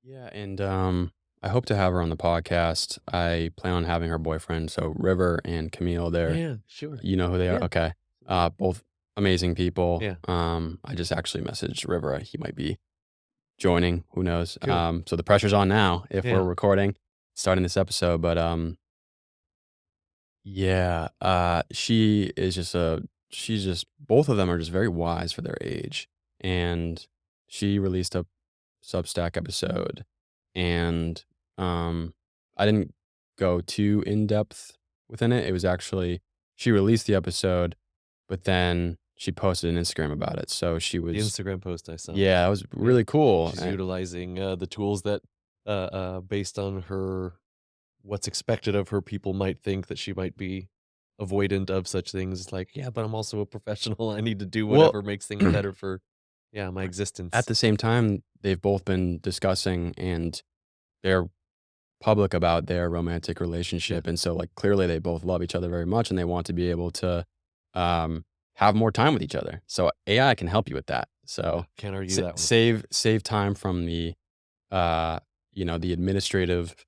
Yeah, and I hope to have her on the podcast. I plan on having her boyfriend, so River and Camille. Oh, There, yeah, sure. you know who they are. Yeah. Okay, Yeah. both amazing people. Yeah. I just actually messaged River. He might be joining. Who knows? Cool. So the pressure's on now if we're Yeah. recording, starting this episode. But yeah, she is just a. She's just both of them are just very wise for their age, and she released a Substack episode, and, I didn't go too in depth within it. It was actually she released the episode, but then she posted an Instagram about it, so she The was Instagram post I saw. yeah, it was Yeah. really cool, She's utilizing, the tools that, based on her what's expected of her, people might think that she might be avoidant of such things. Like, "Yeah, but I'm also a professional. I need to do well, whatever makes things better for, yeah, my at existence." the same time, they've both been discussing and they're public about their romantic Yeah. relationship, and so, like, clearly they both love each other very much, and they want to be able to, um, have more time with each other. So AI can help you with that. Yeah, So can't argue that one. save time from uh, the administrative,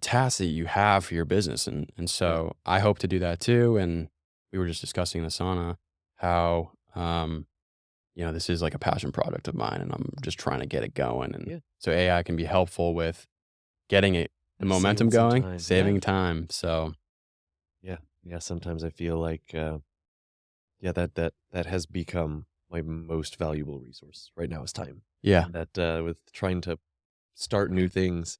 tasks that you have for your business, and Yeah. so I hope to do that too, and we were just discussing in the sauna how, this is like a passion product of mine, and I'm just trying to get it going, and Yeah. so AI can be helpful with getting the momentum Saving some going, time. Yeah. saving time, so Yeah. Yeah, sometimes I feel like, yeah, that has become my most valuable resource right now is time. yeah. And that, with trying to start new things,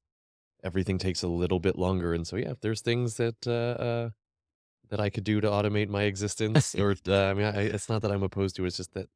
everything takes a little bit longer, and so, yeah, if there's things that I could do to automate my existence or, I mean, it's not that I'm opposed to it, it's just that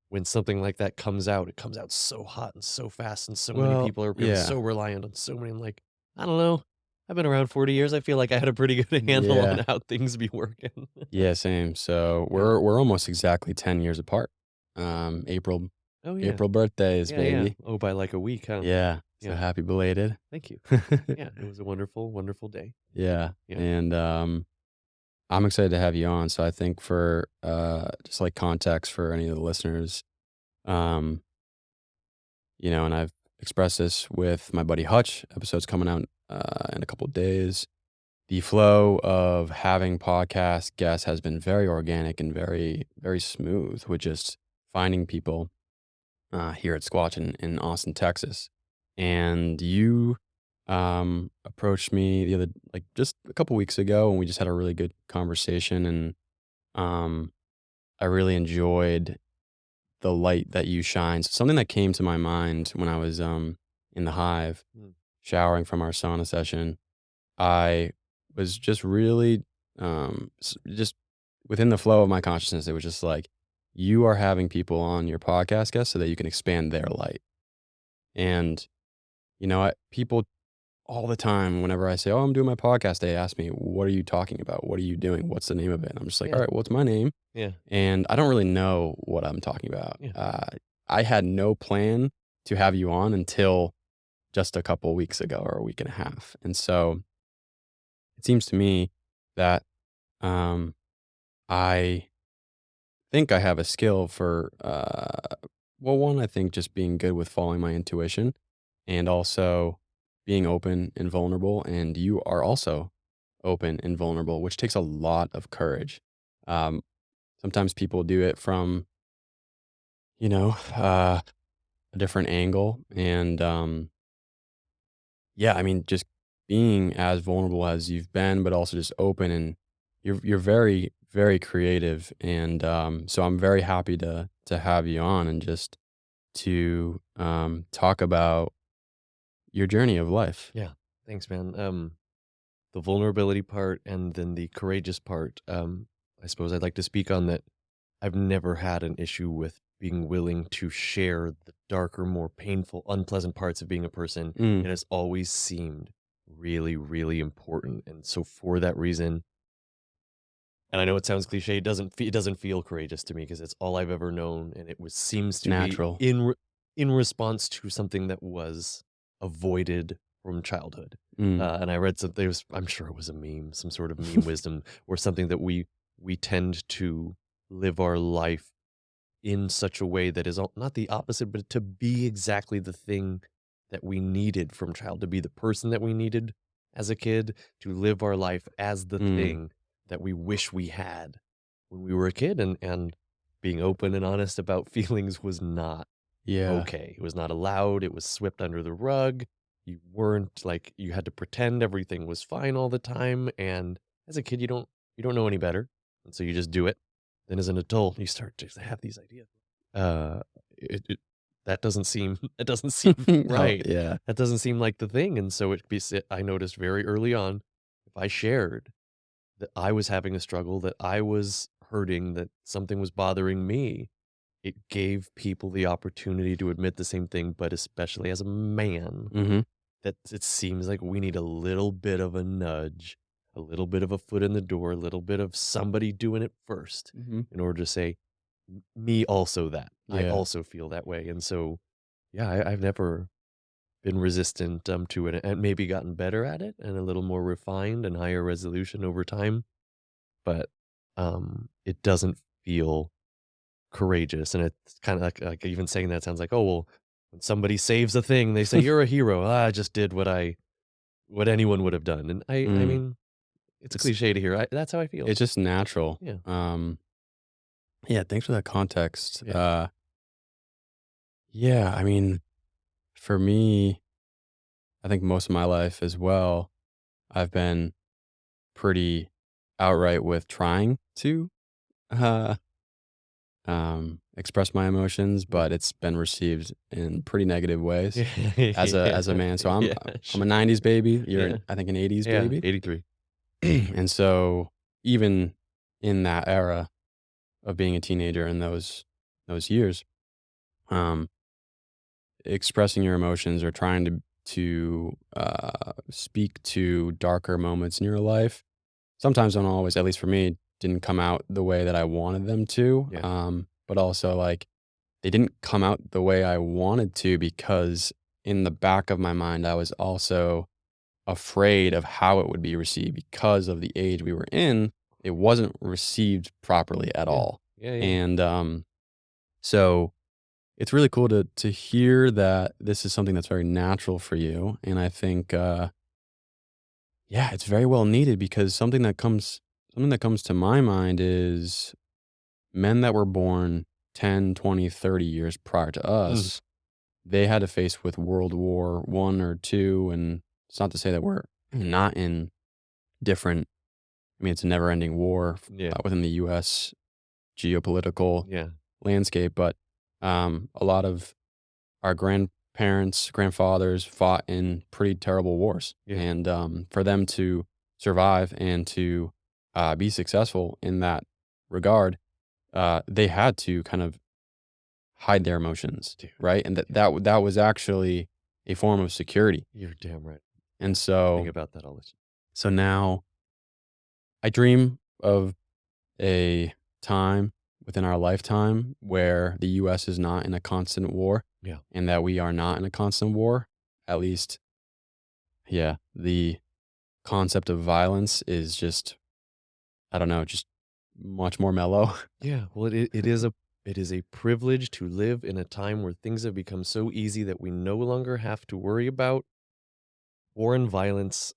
when something like that comes out, it comes out so hot and so fast, and so many Well, people are gonna be yeah. so reliant on so many. I'm like, I don't know. I've been around 40 years. I feel like I had a pretty good handle on Yeah. how things be working. Yeah, same. So Yeah. we're almost exactly 10 years apart. April Oh, yeah. April birthdays, Yeah, yeah. baby. Oh, by like a week, huh? Yeah. So Yeah. happy belated. Thank you. Yeah, it was a wonderful, wonderful day. Yeah. Yeah. And I'm excited to have you on. So I think for just like context for any of the listeners, um, and I've expressed this with my buddy Hutch, episode's coming out in a couple of days. The flow of having podcast guests has been very organic and very, very smooth with just finding people here at Squatch in Austin, Texas. And you approached me the other, like just a couple weeks ago, and we just had a really good conversation. And um, I really enjoyed the light that you shine. So something that came to my mind when I was in the hive, Mm. showering from our sauna session, I was just really, just within the flow of my consciousness, it was just like, you are having people on your podcast guests so that you can expand their light. And, people all the time, whenever I say, oh, I'm doing my podcast, they ask me, what are you talking about? What are you doing? What's the name of it? And I'm just like, all Yeah. right, what's my name? Yeah. And I don't really know what I'm talking about. Yeah. I had no plan to have you on until just a couple weeks ago or a week and a half. And so it seems to me that um, I think I have a skill for, well, one, I think just being good with following my intuition and also being open and vulnerable. And you are also open and vulnerable, which takes a lot of courage. Um, Sometimes people do it from, a different angle. And yeah, I mean, just being as vulnerable as you've been, but also just open and you're very, very creative. And so I'm very happy to have you on and just to talk about your journey of life. Yeah. Thanks, man. The vulnerability part and then the courageous part, I suppose I'd like to speak on that. I've never had an issue with being willing to share the darker, more painful, unpleasant parts of being a person. Mm, It has always seemed really, really important. And so for that reason, and I know it sounds cliche, it doesn't feel courageous to me because it's all I've ever known, and it was seems it's to be natural. in response to something that was avoided from childhood. Mm. And I read something. I'm sure it was a meme, some sort of meme wisdom, or something that we tend to live our life in such a way that is not the opposite, but to be exactly the thing that we needed from child to be the person that we needed as a kid, to live our life as the Mm, thing that we wish we had when we were a kid, and being open and honest about feelings was not yeah. okay. It was not allowed. It was swept under the rug. You weren't like you had to pretend everything was fine all the time. And as a kid, you don't know any better, and so you just do it. Then as an adult, you start to have these ideas. Uh, it that doesn't seem that doesn't seem Oh, right. yeah. That doesn't seem like the thing. And so I noticed very early on, if I shared that I was having a struggle, that I was hurting, that something was bothering me, it gave people the opportunity to admit the same thing, but especially as a man, Mhm, that it seems like we need a little bit of a nudge, a little bit of a foot in the door, a little bit of somebody doing it first mhm. in order to say, Me also that. I Yeah. also feel that way." And so, yeah, I've never been resistant, to it, and maybe gotten better at it and a little more refined and higher resolution over time, but, it doesn't feel courageous, and it's kinda like even saying that sounds like, "Oh, well, when somebody saves a thing, they say, 'You're a hero.' I just did what anyone would have done." And I Mm. mean, it's It's cliche to hear, that's how I feel. it's just natural. Yeah, Yeah, thanks for that context. yeah. Yeah, I mean, for me, I think most of my life as well, I've been pretty outright with trying to, uh, express my emotions, Yeah. but it's been received in pretty negative ways Yeah, as a man. So yeah, I'm a sure. '90s baby. You're Yeah, I think an '80s yeah, baby. 83. And so even in that era of being a teenager in those years, um, expressing your emotions or trying to speak to darker moments in your life sometimes don't always, at least for me, didn't come out the way that I wanted them to. Yeah, But also like they didn't come out the way I wanted to because in the back of my mind I was also afraid of how it would be received because of the age we were in. It wasn't received properly at yeah, all. yeah, yeah. And so it's really cool to hear that this is something that's very natural for you, and I think, yeah, it's very well needed because something that comes to my mind is men that were born 10, 20, 30 years prior to Mhm. us, they had to face with World War I or II, and it's not to say that we're not in different I mean, it's a never-ending war Yeah, within the US geopolitical yeah, landscape, but, a lot of our grandparents, grandfathers fought in pretty terrible wars, yeah, and, for them to survive and to, be successful in that regard, they had to kind of hide their emotions, dude, right? And yeah. that was actually a form of security, You're damn right. and I think so about that all the time. now I dream of a time within our lifetime where the US is not in a constant war Yeah, and that we are not in a constant war. At least, yeah, the concept of violence is just, I don't know, just much more mellow. yeah, well, it is a privilege to live in a time where things have become so easy that we no longer have to worry about war and violence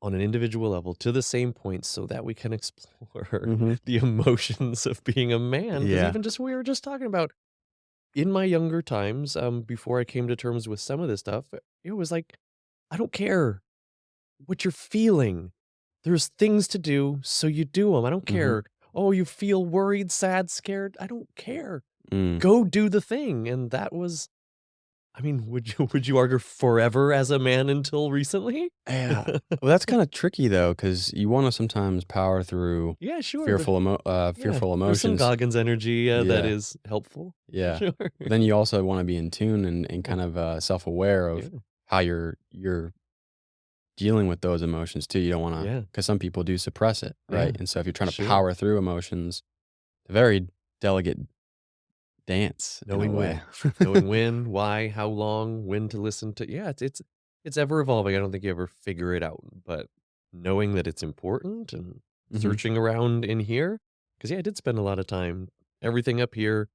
on an individual level to the same point so that we can explore Mhm. the emotions of being a man. Because Yeah. even just we were just talking about in my younger times, before I came to terms with some of this stuff, it was like, I don't care what you're feeling. There's things to do, so you do them. I don't Mhm. care. Oh, you feel worried, sad, scared. I don't care. Mm. Go do the thing. And that was, I mean, would you argue forever as a man until recently? Yeah. Well, that's kinda tricky though, because you wanna sometimes power through Yeah, sure. Yeah, fearful there's some emotions. Goggins energy, that Yeah. is helpful. Yeah. Sure. But then you also wanna be in tune and Yeah, kind of, self-aware of yeah, how you're dealing with those emotions too. You don't wanna, yeah, because some people do suppress it, right? yeah, And so if you're trying to sure. power through emotions, it's a very delicate dance in a Knowing way. when. Knowing when, why, how long, when to listen to, yeah, it's ever evolving. I don't think you ever figure it out, but knowing that it's important and Mhm. searching around in here, because yeah, I did spend a lot of time everything up here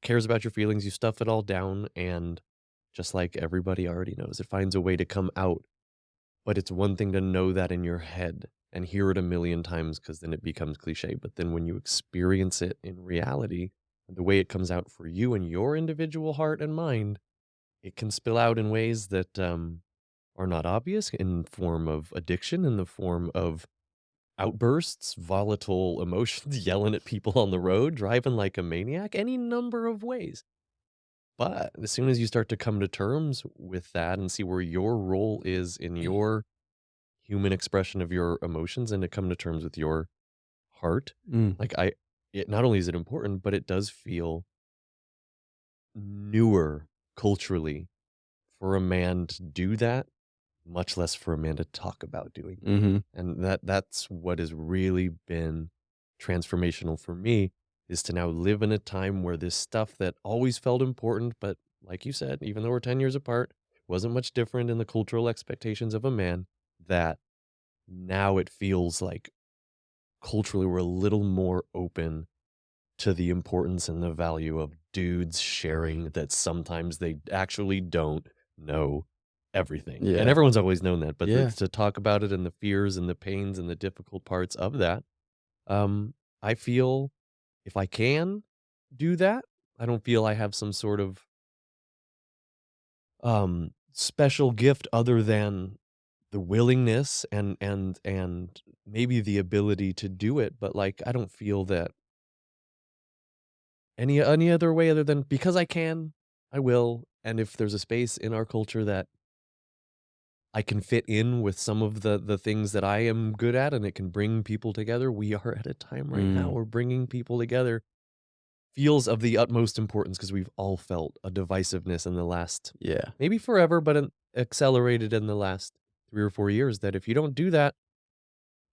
cares about your feelings, you stuff it all down, and just like everybody already knows. It finds a way to come out. But it's one thing to know that in your head and hear it a million times because then it becomes cliche. But then when you experience it in reality, the way it comes out for you and your individual heart and mind, it can spill out in ways that are not obvious in form of addiction, in the form of outbursts, volatile emotions, yelling at people on the road, driving like a maniac, any number of ways. But as soon as you start to come to terms with that and see where your role is in your human expression of your emotions and to come to terms with your heart, Mm. like it not only is it important, but it does feel newer culturally for a man to do that, much less for a man to talk about doing that. Mhm. And that's what has really been transformational for me is to now live in a time where this stuff that always felt important, but like you said, even though we're 10 years apart, wasn't much different in the cultural expectations of a man, that now it feels like culturally we're a little more open to the importance and the value of dudes sharing that sometimes they actually don't know everything. And Yeah. everyone's always known that, but Yeah. to talk about it and the fears and the pains and the difficult parts of that, um, I feel if I can do that, I don't feel I have some sort of special gift other than the willingness and maybe the ability to do it, but like I don't feel that any other way other than because I can, I will, and if there's a space in our culture that I can fit in with some of the things that I am good at and it can bring people together, we are at a time right now Mm. where bringing people together feels of the utmost importance because 'cause we've all felt a divisiveness in the last Yeah. maybe forever, but accelerated in the last 3 or 4 years that if you don't do that,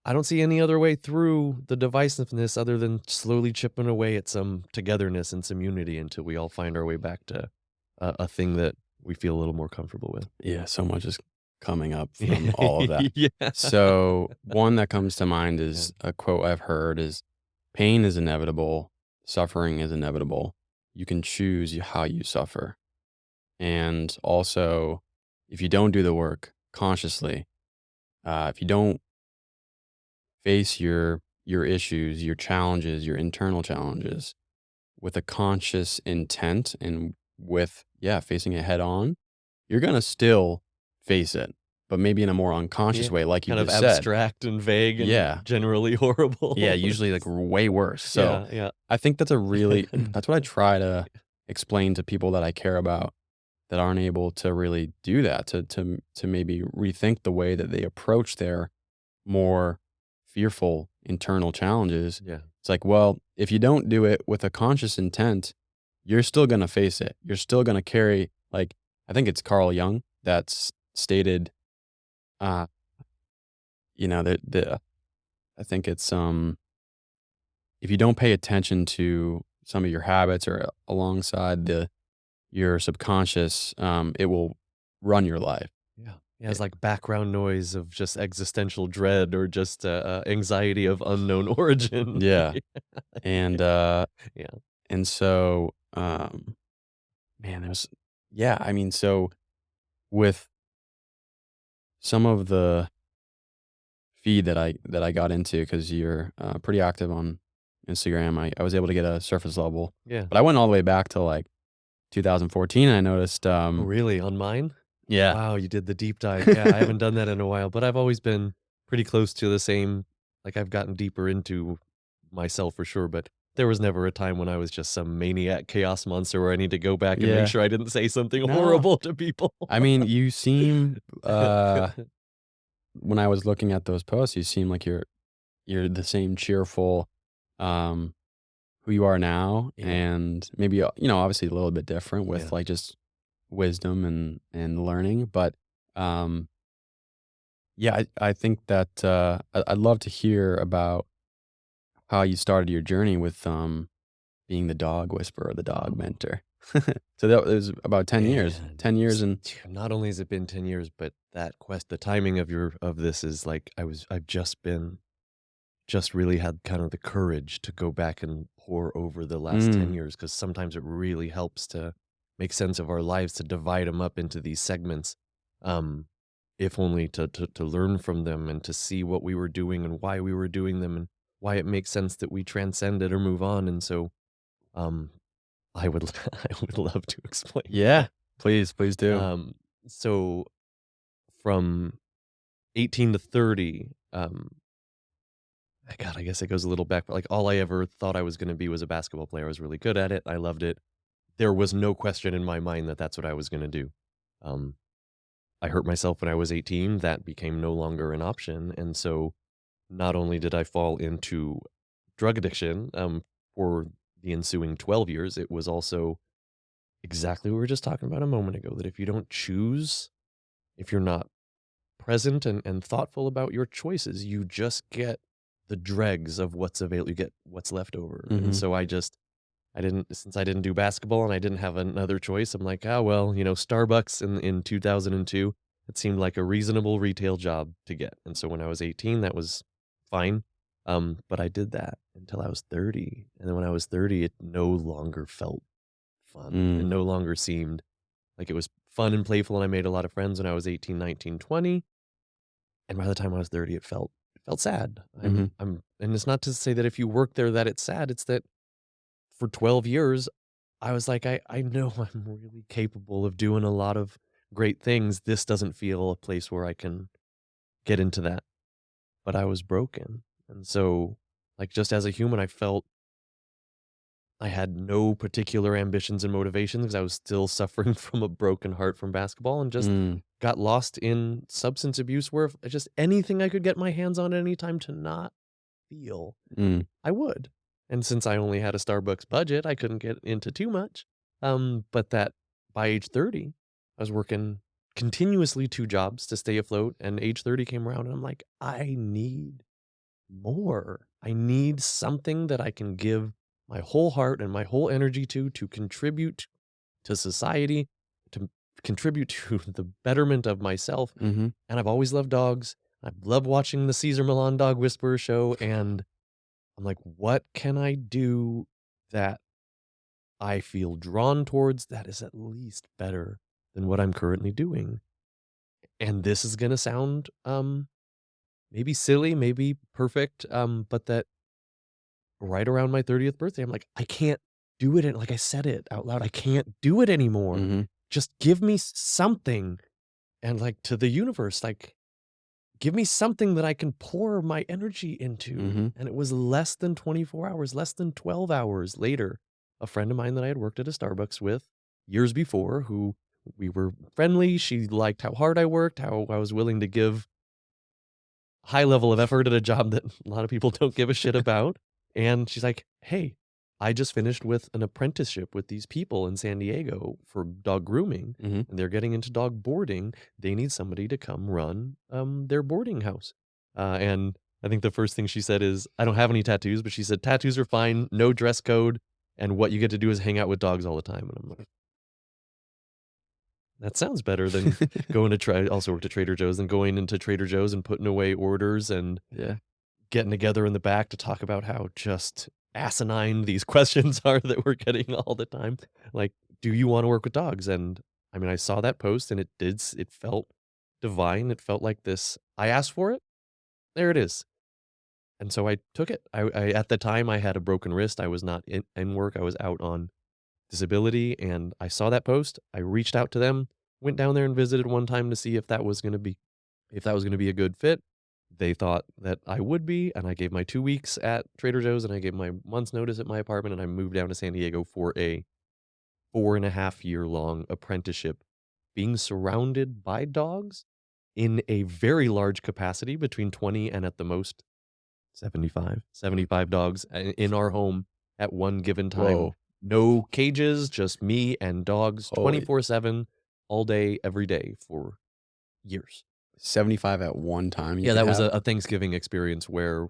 I don't see any other way through the divisiveness other than slowly chipping away at some togetherness and some unity until we all find our way back to a thing that we feel a little more comfortable with. Yeah, so much is coming up from all of that. Yeah. So, one that comes to mind Yeah. is a quote I've heard is, "Pain is inevitable, suffering is inevitable. You can choose how you suffer." And also, if you don't do the work consciously, if you don't face your issues, your challenges, your internal challenges with a conscious intent and with, yeah, facing it head on, you're gonna still face it, but maybe in a more unconscious Yeah. way, like you Kind of just said. abstract and vague and Yeah. generally Yeah, horrible. usually, like, way worse. So, Yeah, yeah. I think that's a really that's what I try to explain to people that I care about that aren't able to really do that, to maybe rethink the way that they approach their more fearful internal challenges. Yeah. It's like, well, if you don't do it with a conscious intent, you're still gonna face it. You're still gonna carry, like, I think it's Carl Jung that's stated, uh, the I think it's, if you don't pay attention to some of your habits or alongside your subconscious, it will run your life. Yeah. Yeah, It it's like background noise of just existential dread or just, anxiety of unknown origin. Yeah, and, Yeah. and so, man, there's yeah, I mean, so with some of the feed that I got into, because 'cause you're, pretty active on Instagram, I was able to get a surface level, Yeah. but I went all the way back to, like, 2014, and I noticed, Oh, really? On mine? yeah. Wow, you did the deep dive. Yeah, I haven't done that in a while, but I've always been pretty close to the same like, I've gotten deeper into myself for sure, but there was never a time when I was just some maniac chaos monster where I need to go back and make Yeah. sure I didn't say something No. horrible to people. I mean, you seem, when I was looking at those posts, you seem like you're the same cheerful, um, who you are now, Yeah, and maybe, obviously a little bit different with, yeah. like, just wisdom and learning, but, um, yeah, I think that, I'd love to hear about how you started your journey with, being the dog whisperer, the dog Oh, mentor. So that was about 10 years. man. 10 years and Not only has it been 10 years, but that the timing of this is like I've just really had kind of the courage to go back and pour over the last 10 mm, years because sometimes it really helps to make sense of our lives, to divide them up into these segments, um, if only to learn from them and to see what we were doing and why we were doing them and why it makes sense that we transcend it or move on. And so, um, I would I would love to explain Yeah. that. Please do. Um, so from 18 to 30, God, I guess it goes a little back, but like all I ever thought I was going to be was a basketball player. I was really good at it. I loved it. There was no question in my mind that that's what I was going to do. Um, I hurt myself when I was 18. That became no longer an option. And so not only did I fall into drug addiction, for the ensuing 12 years, it was also exactly what we were just talking about a moment ago, that if you don't choose, if you're not present and thoughtful about your choices, you just get the dregs of what's available. You get what's left over. And Mhm. so I didn't, since I didn't do basketball and I didn't have another choice, I'm like, oh, well, Starbucks in 2002, it seemed like a reasonable retail job to get. And so when I was 18, that was fine. But I did that until I was 30. And then when I was 30, it no longer felt fun. It Mm. no longer seemed like it was fun and playful. And I made a lot of friends when I was 18, 19, 20. And by the time I was 30, it felt sad. Mhm. And it's not to say that if you work there that it's sad. It's that for 12 years, I was like, I know I'm really capable of doing a lot of great things. This doesn't feel a place where I can get into that. But I was broken. And so, like, just as a human, I felt I had no particular ambitions and motivations because I was still suffering from a broken heart from basketball and just Mm. got lost in substance abuse where if just anything I could get my hands on at any time to not feel, Mm. I would. And since I only had a Starbucks budget, I couldn't get into too much. But that by age 30, I was working continuously 2 jobs to stay afloat. And age 30 came around and I'm like, I need more. I need something that I can give my whole heart and my whole energy to contribute to society, to contribute to the betterment of myself. Mhm. And I've always loved dogs. I love watching the Caesar Milan Dog Whisperer show. And I'm like, what can I do that I feel drawn towards that is at least better than what I'm currently doing? And this is going to sound maybe silly, maybe perfect, but that right around my 30th birthday, I'm like, I can't do it. Like I said it out loud, I can't do it anymore. Mhm. Just give me something. And like to the universe, like, give me something that I can pour my energy into. Mhm. And it was less than 24 hours, less than 12 hours later, a friend of mine that I had worked at a Starbucks with years before, who we were friendly. She liked how hard I worked, how I was willing to give high level of effort at a job that a lot of people don't give a shit about. And she's like, hey, I just finished with an apprenticeship with these people in San Diego for dog grooming, Mhm. and they're getting into dog boarding. They need somebody to come run their boarding house. And I think the first thing she said is, I don't have any tattoos, but she said, tattoos are fine, no dress code. And what you get to do is hang out with dogs all the time. And I'm like, that sounds better than going to try. Also worked at Trader Joe's and going into Trader Joe's and putting away orders and Yeah. getting together in the back to talk about how just asinine these questions are that we're getting all the time. Like, do you want to work with dogs? And I mean, I saw that post and it felt divine. It felt like this. I asked for it. There it is. And so I took it. At the time I had a broken wrist. I was not in work. I was out on disability and I saw that post. I reached out to them, went down there and visited one time to see if that was going to be a good fit. They thought that I would be, and I gave my 2 weeks at Trader Joe's and I gave my month's notice at my apartment and I moved down to San Diego for a 4.5 year long apprenticeship, being surrounded by dogs in a very large capacity between 20 and at the most 75 dogs in our home at one given time. Whoa. No cages, just me and dogs Holy 24/7, all day, every day for years. 75 at one time you Yeah, could that was have? a Thanksgiving experience where,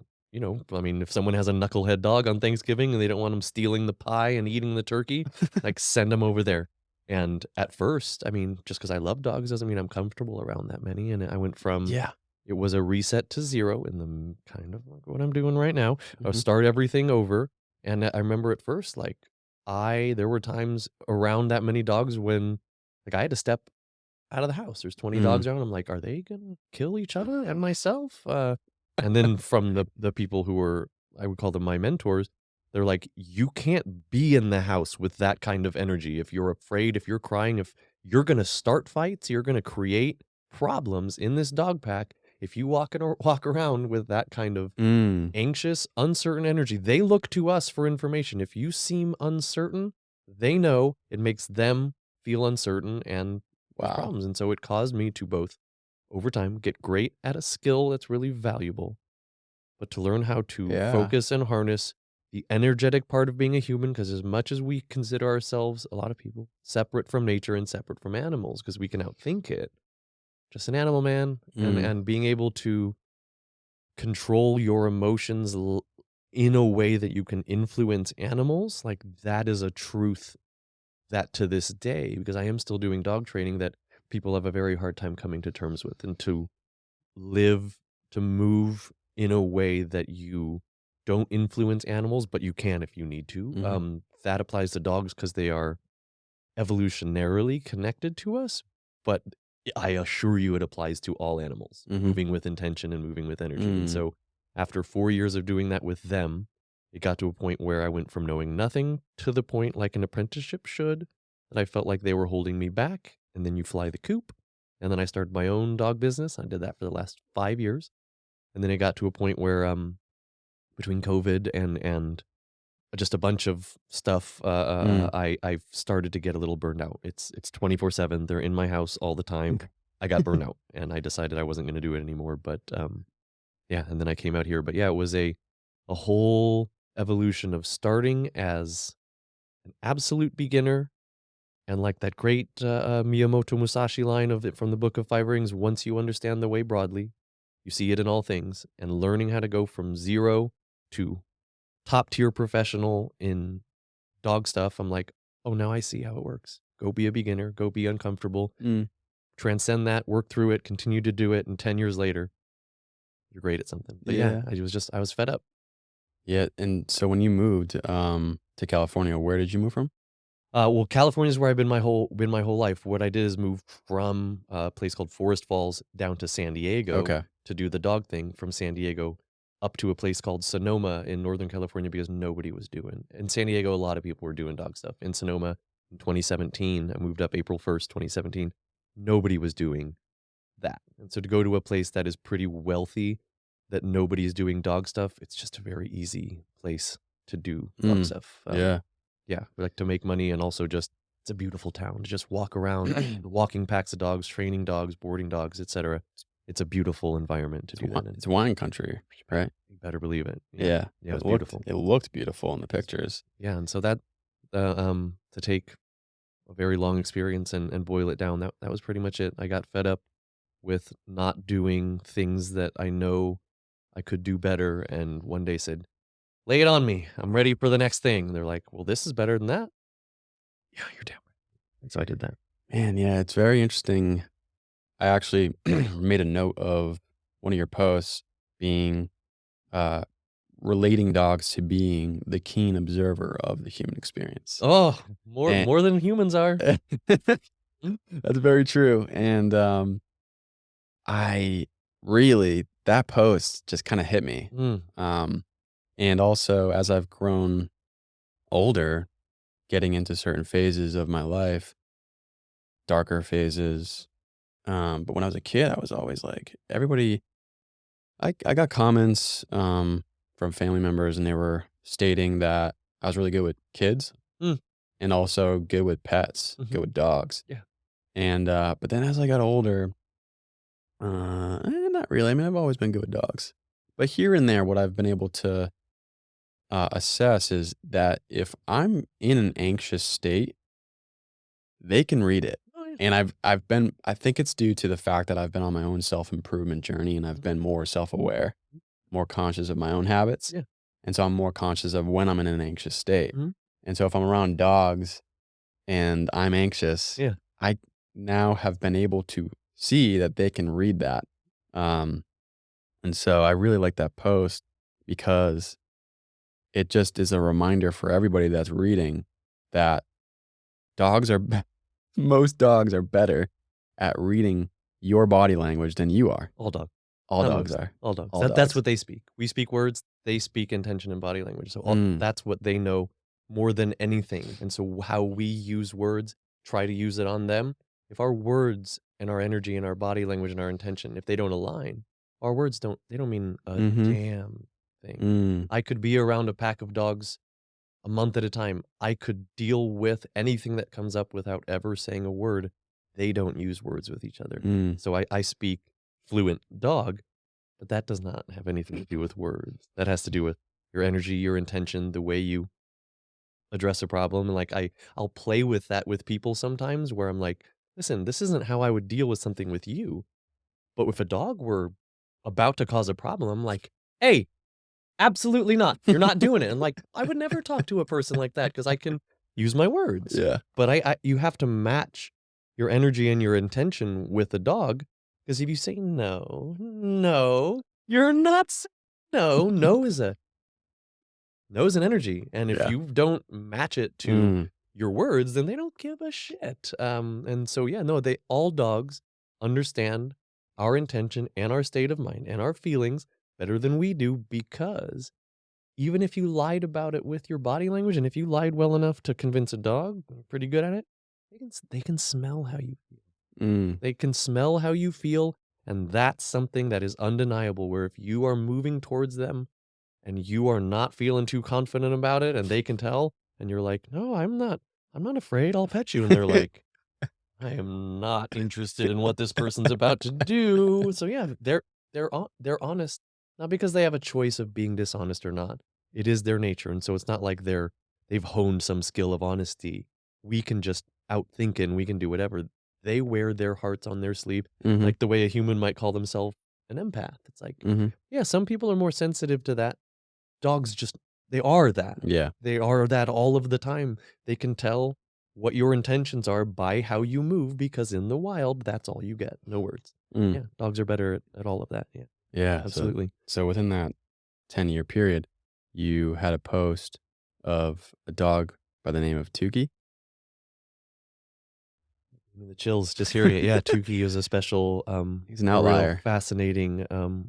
I mean, if someone has a knucklehead dog on Thanksgiving and they don't want them stealing the pie and eating the turkey, like, send them over there. And at first, I mean, just because I love dogs doesn't mean I'm comfortable around that many, and I went from Yeah. it was a reset to 0 in the kind of like what I'm doing right now. I'll Mhm. start everything over, and I remember at first, like, there were times around that many dogs when, like, I had to step out of the house. There's 20 Mm. dogs around. I'm like, "Are they gonna kill each other and myself?" And then from the people who were, I would call them my mentors, they're like, "You can't be in the house with that kind of energy. If you're afraid, if you're crying, if you're gonna start fights, you're gonna create problems in this dog pack. If you walk around with that kind of Mm. anxious, uncertain energy, they look to us for information. If you seem uncertain, they know it makes them feel uncertain and there's Wow. problems." And so it caused me to both, over time, get great at a skill that's really valuable, but to learn how to Yeah. focus and harness the energetic part of being a human. Because as much as we consider ourselves, a lot of people, separate from nature and separate from animals, because we can outthink it, just an animal, man. and Mm. and being able to control your emotions in a way that you can influence animals, like, that is a truth that to this day, because I am still doing dog training, that people have a very hard time coming to terms with, and to live, to move in a way that you don't influence animals, but you can if you need to. Mhm. That applies to dogs because they are evolutionarily connected to us, but I assure you it applies to all animals, Mhm. moving with intention and moving with energy. And Mm. so after 4 years of doing that with them, it got to a point where I went from knowing nothing to the point, like an apprenticeship should, that I felt like they were holding me back. And then you fly the coop. And then I started my own dog business. I did that for the last 5 years. And then it got to a point where between COVID and just a bunch of stuff, Mm. I've started to get a little burned out. It's 24/7. They're in my house all the time. Okay. I got burned out, and I decided I wasn't gonna do it anymore, but, yeah, and then I came out here, but yeah, it was a whole evolution of starting as an absolute beginner, and like that great, Miyamoto Musashi line of it from the Book of Five Rings, "Once you understand the way broadly, you see it in all things," and learning how to go from 0 to top tier professional in dog stuff. I'm like, "Oh, now I see how it works. Go be a beginner, go be uncomfortable, Mm. transcend that, work through it, continue to do it, and 10 years later, you're great at something." But yeah, Yeah. I was fed up. Yeah, and so when you moved, to California, where did you move from? Well, California is where I've been my whole life. What I did is move from a place called Forest Falls down to San Diego Okay. to do the dog thing, from San Diego up to a place called Sonoma in Northern California, because nobody was doing. In San Diego, a lot of people were doing dog stuff. In Sonoma in 2017, I moved up April 1st, 2017. Nobody was doing that. And so to go to a place that is pretty wealthy, that nobody's doing dog stuff, it's just a very easy place to do dog Mm. stuff. Yeah. Yeah, like to make money, and also just it's a beautiful town to just walk around, walking packs of dogs, training dogs, boarding dogs, etc. It's a beautiful environment to do that in. It's wine country, right? You better believe it. Yeah, Yeah. yeah, it was beautiful. It looked beautiful in the pictures. Yeah, and so that, to take a very long experience and boil it down, that was pretty much it. I got fed up with not doing things that I know I could do better, and one day said, "Lay it on me. I'm ready for the next thing." They're like, "Well, this is better than that." Yeah, you're damn right. And so I did that. Man, yeah, it's very interesting. I actually made a note of one of your posts being, uh, relating dogs to being the keen observer of the human experience. Oh, And more than humans are. that's very true, and, I really that post just kinda hit me. Mm, Um, and also as I've grown older, getting into certain phases of my life, darker phases, but when I was a kid, I was always like everybody I got comments, from family members, and they were stating that I was really good with kids mm, and also good with pets, mhm. good with dogs. Yeah. And, but then as I got older, not really. I mean, I've always been good with dogs. But here and there, what I've been able to assess is that if I'm in an anxious state, they can read it. Oh, yeah. And I think it's due to the fact that I've been on my own self improvement journey and I've Mhm. been more self aware, more conscious of my own habits. Yeah. And so I'm more conscious of when I'm in an anxious state. Mhm. And so if I'm around dogs and I'm anxious, Yeah. I now have been able to see that they can read that. Um, and so I really like that post because it just is a reminder for everybody that's reading. that dogs are most dogs are better at reading your body language than you are. All dogs. All Not dogs most. are. All dogs. All That's dogs. what they speak. We speak words, they speak intention and body language. So Mm, that's what they know more than anything. And so how we use words, try to use it on them. If our words and our energy and our body language and our intention, if they don't align, our words don't mean a mhm, damn thing. mm, I could be around a pack of dogs a month at a time. I could deal with anything that comes up without ever saying a word. They don't use words with each other. mm, So I speak fluent dog, but that does not have anything to do with words. That has to do with your energy, your intention, the way you address a problem. And like I'll play with that with people sometimes where I'm like, listen, this isn't how I would deal with something with you. But if a dog were about to cause a problem, I'm like, hey, absolutely not. You're not doing it. And like, I would never talk to a person like that because I can use my words. yeah. But you have to match your energy and your intention with a dog. Because if you say no, no, you're not. No, no is an energy. And if Yeah. you don't match it to Mm, your words, then they don't give a shit. And so yeah, no, they all dogs understand our intention and our state of mind and our feelings better than we do because even if you lied about it with your body language, and if you lied well enough to convince a dog, you're pretty good at it, they can smell how you feel. mm, They can smell how you feel, and that's something that is undeniable, where if you are moving towards them and you are not feeling too confident about it, and they can tell, and you're like, "No, I'm not afraid, I'll pet you." And they're like, I am not interested in what this person's about to do. So yeah, they're honest, not because they have a choice of being dishonest or not. It is their nature, and so it's not like they've honed some skill of honesty. We can just outthink and we can do whatever. They wear their hearts on their sleeve, mhm, like the way a human might call themselves an empath. It's like, mhm. yeah, some people are more sensitive to that. Dogs just they are that. Yeah. They are that all of the time. They can tell what your intentions are by how you move because in the wild, that's all you get. No words. Mm, Yeah, dogs are better at all of that. Yeah, yeah. absolutely. So within that 10-year period, you had a post of a dog by the name of Tukey? I mean, the chills just hearing it. Yeah, Tukey is a special, He's an a real outlier.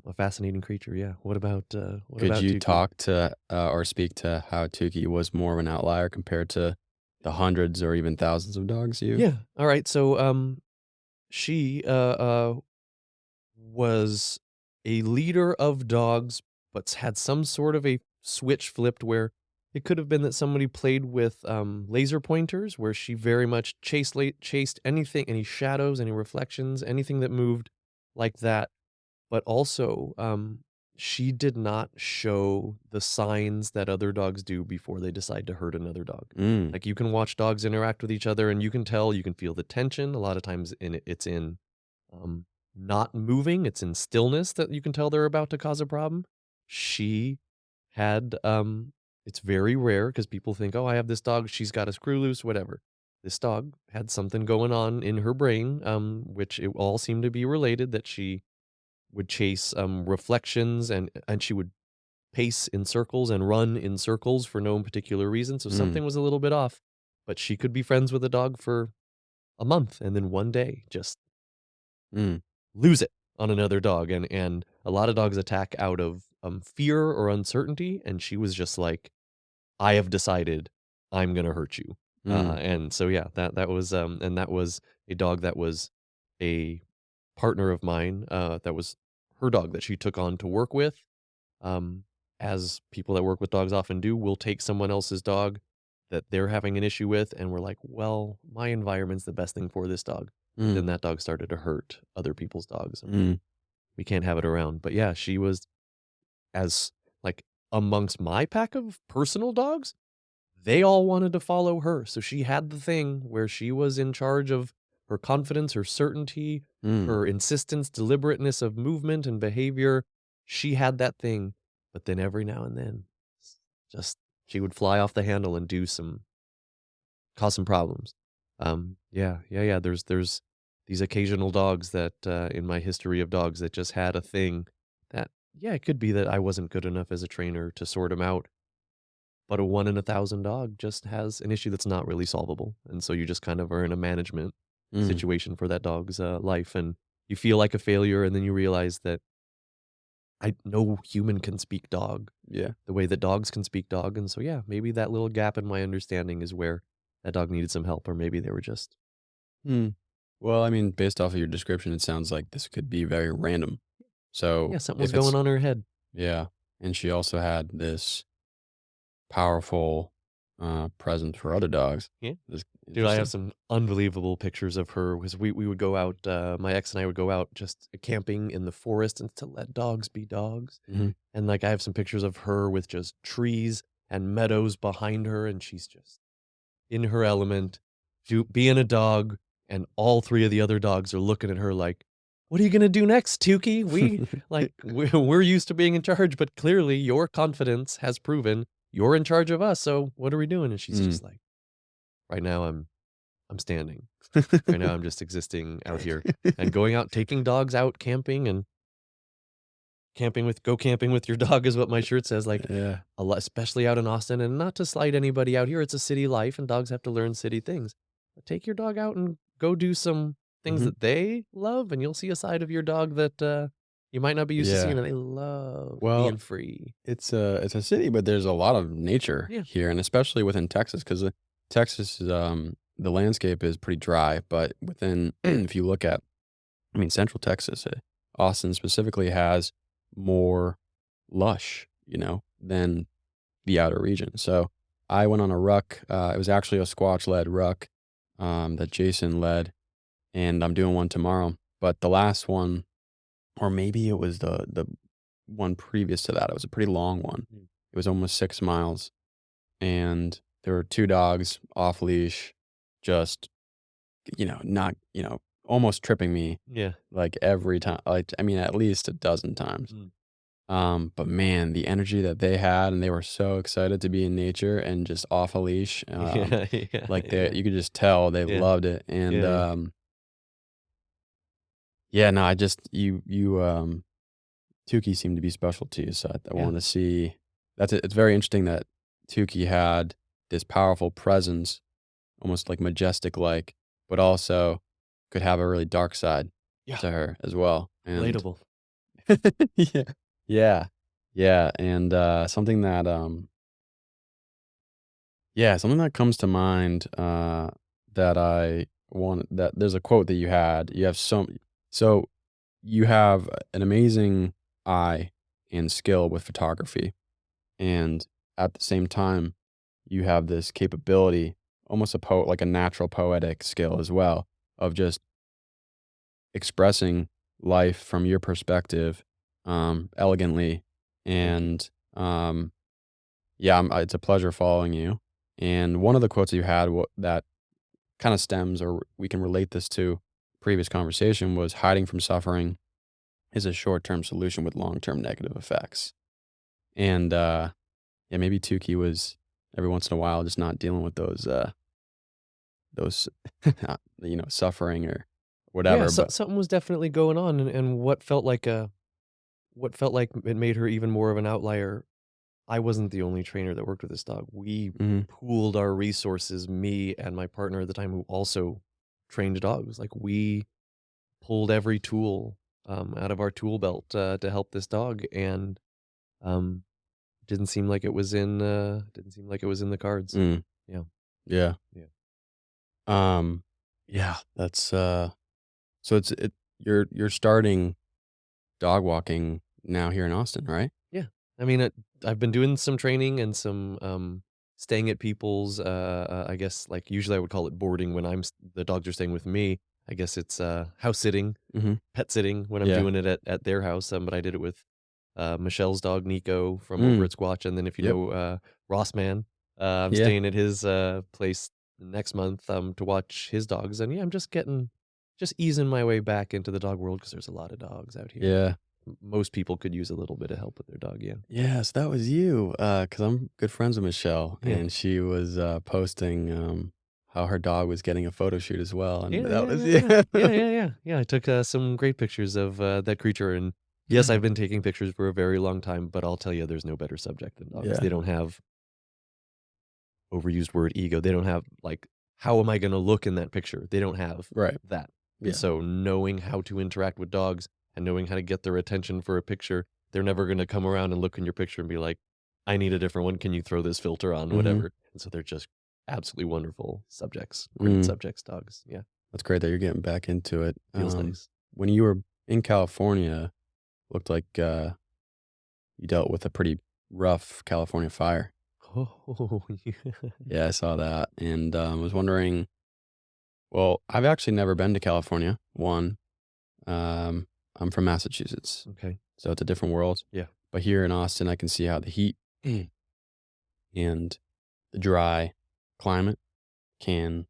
a fascinating creature. Yeah. What Could about you Tukey? talk to, or speak to how Tukey was more of an outlier compared to the hundreds or even thousands of dogs you Yeah. All right. So, she was a leader of dogs, but had some sort of a switch flipped where it could have been that somebody played with laser pointers, where she very much chased anything, any shadows, any reflections, anything that moved like that. But also, she did not show the signs that other dogs do before they decide to hurt another dog. Mm, Like you can watch dogs interact with each other, and you can tell, you can feel the tension. A lot of times, it's in um, not moving. It's in stillness that you can tell they're about to cause a problem. She had, it's very rare because people think, oh, I have this dog. She's got a screw loose, whatever. This dog had something going on in her brain, which it all seemed to be related that she would chase reflections and she would pace in circles and run in circles for no particular reason. So mm, something was a little bit off, but she could be friends with a dog for a month and then one day just mm, lose it on another dog, and a lot of dogs attack out of, fear or uncertainty, and she was just like, "I have decided I'm gonna hurt you." mm, And so, yeah, that was, and that was a dog that was a partner of mine, that was her dog that she took on to work with, um, as people that work with dogs often do, will take someone else's dog that they're having an issue with, and we're like, "Well, my environment's the best thing for this dog." But mm, then that dog started to hurt other people's dogs, and we're like, mm, "We can't have it around." But yeah, she was as like, amongst my pack of personal dogs, they all wanted to follow her, so she had the thing where she was in charge of her confidence, her certainty, mm, her insistence, deliberateness of movement and behavior. She had that thing, but then every now and then, s just she would fly off the handle and do some cause some problems. Yeah, there's these occasional dogs that, in my history of dogs that just had a thing that, yeah, it could be that I wasn't good enough as a trainer to sort them out. but a 1 in 1,000 dog just has an issue that's not really solvable, and so you just kind of are in a management Mm, situation for that dog's, life, and you feel like a failure, and then you realize that no human can speak dog yeah. the way that dogs can speak dog, and so, yeah, maybe that little gap in my understanding is where that dog needed some help, or maybe they were just Hmm. Well, I mean, based off of your description, it sounds like this could be very random. So yeah, something was if going it's on in her head. yeah, and she also had this powerful presence for other dogs. Yeah. It's Dude, I have interesting. some unbelievable pictures of her because we would go out, my ex and I would go out just camping in the forest and to let dogs be dogs. Hmm. And like I have some pictures of her with just trees and meadows behind her, and she's just in her element, being a dog, and all three of the other dogs are looking at her like, "What are you gonna do next, Tukey? We're used to being in charge, but clearly your confidence has proven you're in charge of us. So what are we doing?" And she's Mm. just like, "Right now, I'm standing. Right now, I'm just existing out here and going out, taking dogs out camping and camping with your dog is what my shirt says. Like Yeah. a lot, especially out in Austin. And not to slight anybody out here, it's a city life, and dogs have to learn city things. But take your dog out and go do some things Hmm. that they love, and you'll see a side of your dog that you might not be used to seeing. Yeah. And they love Well, being free. it's a city, but there's a lot of nature Yeah, here, and especially within Texas, because Texas is the landscape is pretty dry, but within if you look at, I mean, Central Texas, Austin specifically has more lush, than the outer region. So I went on a ruck. It was actually a Squatch led ruck that Jason led, and I'm doing one tomorrow. But the last one, or maybe it was the one previous to that, it was a pretty long one. mm, It was almost 6 miles, and there were two dogs off leash, just not almost tripping me yeah, like every time. Like I mean, at least a dozen times. mm. But man, the energy that they had, and they were so excited to be in nature and just off a leash. Yeah, yeah, Like yeah, you could just tell they yeah, loved it. And yeah, yeah, yeah, no, I just Tukey seemed to be special to you, so I yeah, wanted to see. It's very interesting that Tukey had this powerful presence, almost like majestic like, but also could have a really dark side yeah. to her as well. And Relatable. yeah, yeah, yeah, and something that yeah, something that comes to mind, that I want that there's a quote that you had. You have so you have an amazing eye and skill with photography, and at the same time, you have this capability, almost a poet, like a natural poetic skill as well, of just expressing life from your perspective, elegantly, Thank you. and yeah, it's a pleasure following you. And one of the quotes you had that kind of stems, or we can relate this to previous conversation, was hiding from suffering is a short-term solution with long-term negative effects. And yeah, maybe Tukey was every once in a while just not dealing with those suffering or Yeah, whatever. so But something was definitely going on, and what felt like it made her even more of an outlier. I wasn't the only trainer that worked with this dog. We mhm, pooled our resources, me and my partner at the time, who also trained dogs. Like we pulled every tool out of our tool belt to help this dog, and um, didn't seem like it was in the cards. mm, Yeah, yeah, yeah, yeah. That's so you're starting dog walking now here in Austin, right? yeah. I mean, I've been doing some training and some staying at people's. I guess like usually I would call it boarding when the dogs are staying with me. I guess it's house sitting, Hmm. pet sitting when I'm Yeah. doing it at their house. But I did it with Michelle's dog Nico from over Mm, at Squatch, and then if you yep. know Ross Man, I'm Yeah. staying at his place next month to watch his dogs. And yeah, I'm just easing my way back into the dog world because there's a lot of dogs out here, and Yeah. most people could use a little bit of help with their dog. Yeah, Yes, that was you. Because I'm good friends with Michelle, yeah, and she was posting how her dog was getting a photo shoot as well, and yeah, that yeah, was yeah, yeah, yeah. yeah, yeah, yeah. Yeah, I took some great pictures of that creature, and yes, Yeah. I've been taking pictures for a very long time. But I'll tell you, there's no better subject than dogs. Yeah. They don't have overused word, ego. They don't have, like, how am I gonna look in that picture? They don't have Right. that. And Yeah. so knowing how to interact with dogs and knowing how to get their attention for a picture, they're never gonna come around and look in your picture and be like, "I need a different one. Can you throw this filter on?" Mhm. Whatever. And so they're just absolutely wonderful subjects, great Mm. subjects, dogs. Yeah, That's great that you're getting back into it. feels nice. When you were in California, looked like, you dealt with a pretty rough California fire. Oh, yeah. Yeah, I saw that, and, was wondering, well, I've actually never been to California. One, um, I'm from Massachusetts, Okay. so it's a different world, Yeah. but here in Austin, I can see how the heat and the dry climate can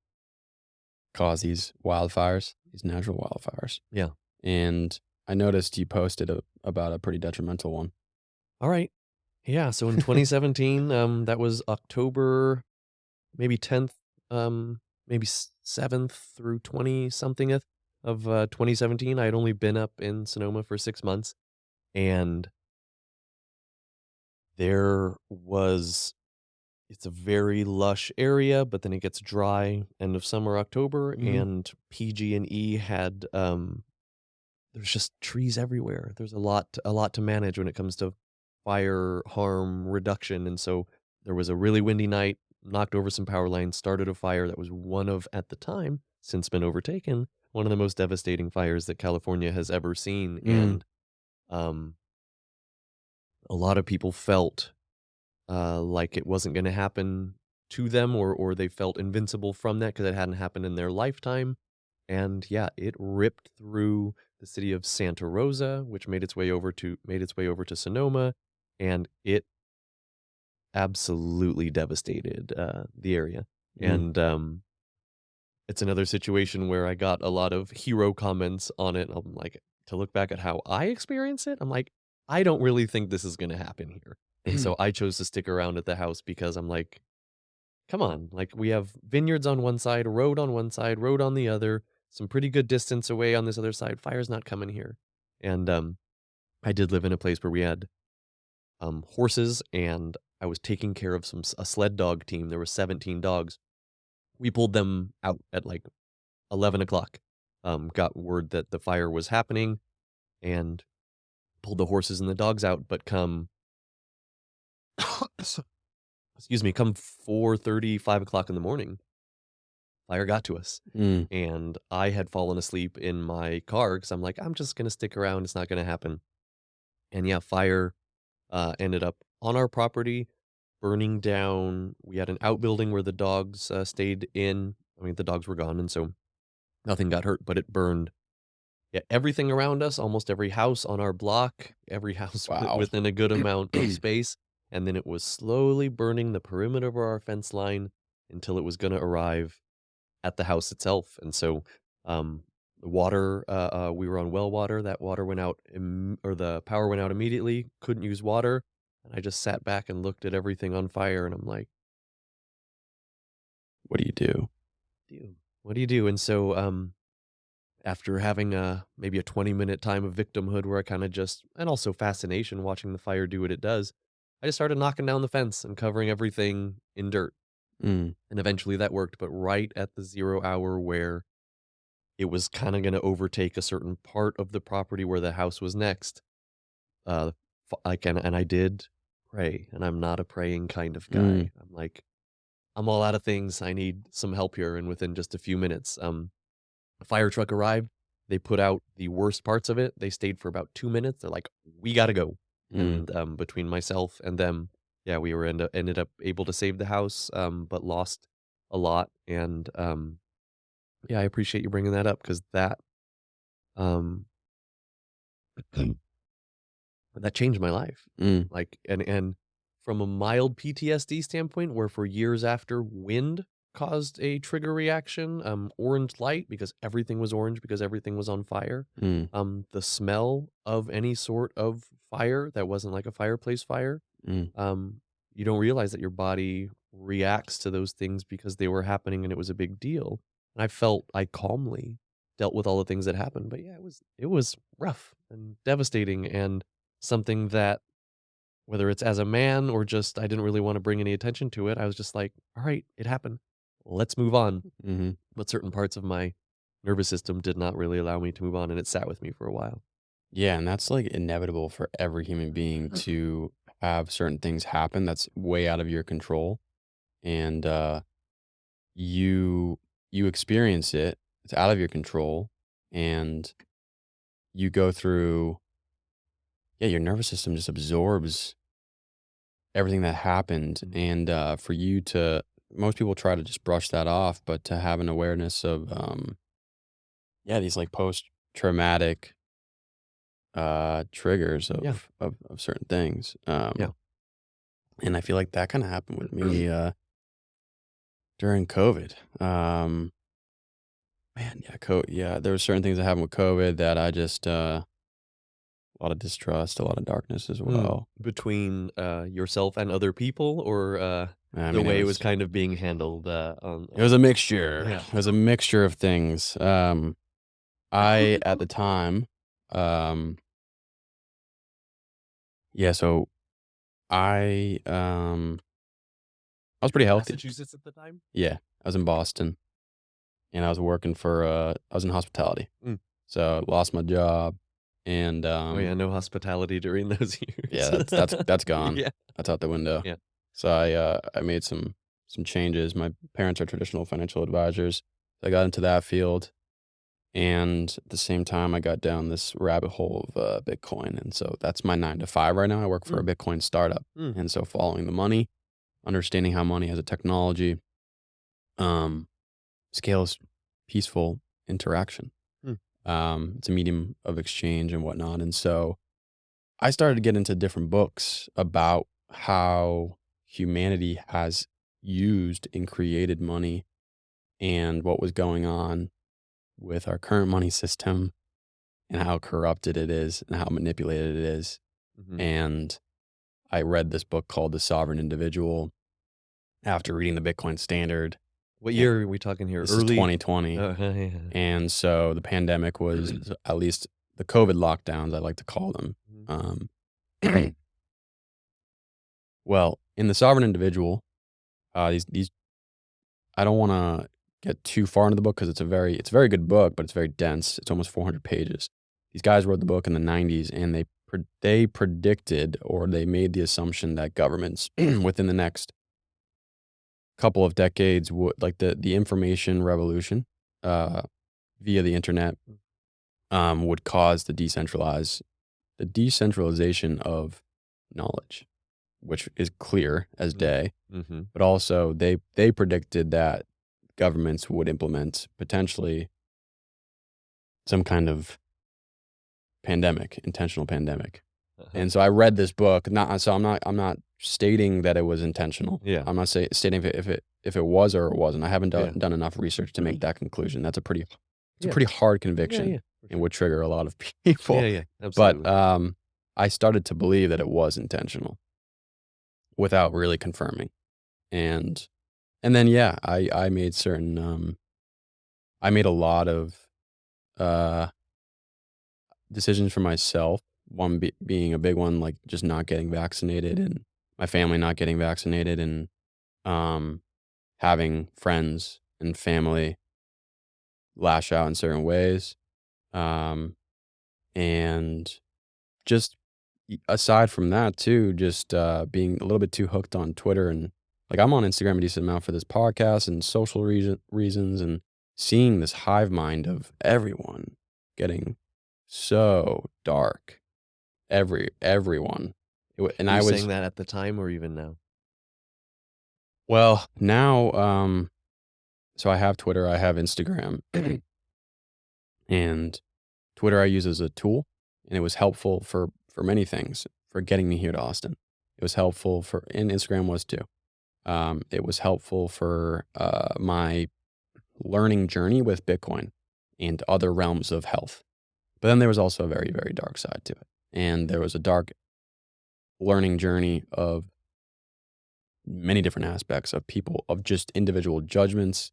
cause these wildfires, these natural wildfires, Yeah. and I noticed you posted about a pretty detrimental one. Alright. Yeah, so in 2017, that was October, maybe 10th, maybe 7th through 20 somethingth of, 2017. I had only been up in Sonoma for 6 months, and there was it's a very lush area, but then it gets dry end of summer, October, Mhm. and PG&E had, there's just trees everywhere. There's a lot to manage when it comes to fire harm reduction, and so there was a really windy night, knocked over some power lines, started a fire that was one of, at the time, since been overtaken, one of the most devastating fires that California has ever seen, Mm, and, a lot of people felt, like it wasn't gonna happen to them, or they felt invincible from that because it hadn't happened in their lifetime. And yeah, it ripped through the city of Santa Rosa, which made its way over to Sonoma, and it absolutely devastated the area. mm. And it's another situation where I got a lot of hero comments on it. I'm like, to look back at how I experience it, I'm like, I don't really think this is going to happen here. And so I chose to stick around at the house because I'm like, come on, like we have vineyards on one side, a road on one side, road on the other, some pretty good distance away on this other side. Fire's not coming here. And I did live in a place where we had horses, and I was taking care of a sled dog team. There were 17 dogs. We pulled them out at like 11 o'clock. Got word that the fire was happening and pulled the horses and the dogs out. But come, excuse me, come 4:30, 5 o'clock in the morning, fire got to us. Mm, And I had fallen asleep in my car because I'm like, I'm just going to stick around. It's not going to happen. And yeah, fire ended up on our property, burning down. We had an outbuilding where the dogs stayed in. I mean, the dogs were gone. And so nothing got hurt, but it burned, yeah, everything around us, almost every house on our block, every house wow. within a good amount of space. And then it was slowly burning the perimeter of our fence line until it was going to arrive at the house itself. And so, the water, we were on well water. That water went out, or the power went out immediately. Couldn't use water, and I just sat back and looked at everything on fire. And I'm like, What do you do? "Dude, what do you do?" And so, after having maybe a 20-minute time of victimhood where I kind of just, and also fascination watching the fire do what it does, I just started knocking down the fence and covering everything in dirt. Mm, And eventually that worked. But right at the 0 hour where it was kinda gonna overtake a certain part of the property where the house was next. And I did pray, and I'm not a praying kind of mm, guy. I'm like, "I'm all out of things, I need some help here," and within just a few minutes, a fire truck arrived, they put out the worst parts of it, they stayed for about 2 minutes, they're like, "We gotta go." mm. And, between myself and them, yeah, we ended up able to save the house, but lost a lot. And, yeah, I appreciate you bringing that up because um that changed my life. Mm, Like, and from a mild PTSD standpoint, where for years after, wind caused a trigger reaction, orange light because everything was orange because everything was on fire. mm, The smell of any sort of fire that wasn't like a fireplace fire, mm. um, you don't realize that your body reacts to those things because they were happening and it was a big deal. And I calmly dealt with all the things that happened. But yeah, it was rough and devastating and something that whether it's as a man or just I didn't really wanna bring any attention to it, I was just like, "Alright, it happened. Let's move on." Mhm. But certain parts of my nervous system did not really allow me to move on, and it sat with me for a while. Yeah, and that's, like, inevitable for every human being to have certain things happen that's way out of your control, and, you you experience it, it's out of your control, and you go through yeah, your nervous system just absorbs everything that happened, Mm. and, for you to most people try to just brush that off, but to have an awareness of, yeah, these, like, post-traumatic, triggers Yeah, of certain things, yeah. and I feel like that kinda happened with me, during COVID, man, yeah, there were certain things that happened with COVID that I just, a lot of distrust, a lot of darkness as Mm. well. Between, yourself and other people or, I the mean, way it was kind of being handled, it was a on mixture. Yeah. It was a mixture of things. I at the time, um, yeah, so I was You were pretty in healthy. Massachusetts at the time? Yeah, I was in Boston, and I was working for, I was in hospitality. Mm. So, lost my job, and, Oh, yeah, no hospitality during those yeah, years. that's gone. Yeah, That's out the window. yeah. So I made some changes. My parents are traditional financial advisors. So I got into that field, and at the same time, I got down this rabbit hole of Bitcoin, and so that's my 9 to 5 right now. I work for a Mm, Bitcoin startup, mm, and so following the money, understanding how money as a technology um, scales peaceful interaction. mm, It's a medium of exchange and whatnot, and so I started to get into different books about how humanity has used and created money and what was going on with our current money system and how corrupted it is and how manipulated it is. mhm. And I read this book called The Sovereign Individual after reading the Bitcoin Standard. What And year are we talking here? this is Early 2020. yeah. And so the pandemic was, at least the COVID lockdowns, I like to call them. Mhm, Um, well, in The Sovereign Individual, these I don't wanna get too far into the book because it's a very good book, but it's very dense. It's almost 400 pages. These guys wrote the book in the '90s, and they predicted, or they made the assumption that governments within the next couple of decades would like, the information revolution, uh, via the internet, mm, would cause the decentralization of knowledge, which is clear as mm, day. mhm, But also they predicted that governments would implement potentially some kind of pandemic, intentional pandemic. uh-huh. And so I read this book, not so I'm not stating that it was intentional. Yeah, I'm not stating if it was or it wasn't. I haven't yeah. done enough research to make that conclusion. It's a Yeah, pretty hard yeah, conviction yeah, for and sure. would trigger a lot of Yeah, people. yeah, But absolutely. I started to believe that it was intentional without really confirming. And then yeah, I made certain I made a lot of uh decisions for myself, one being a big one, like just not getting vaccinated and my family not getting vaccinated and um, having friends and family lash out in certain ways. Um, and just aside from that, too, just being a little bit too hooked on Twitter. And like I'm on Instagram a decent amount for this podcast and social reasons and seeing this hive mind of everyone getting so dark. Everyone. And Were you I saying was that at the time or even now? well, now, so I have Twitter, I have Instagram, and Twitter I use as a tool, and it was helpful for many things, for getting me here to Austin. It was helpful for and Instagram was too. It was helpful for, my learning journey with Bitcoin and other realms of health. But then there was also a very, very dark side to it, and there was a dark learning journey of many different aspects of people of just individual judgments,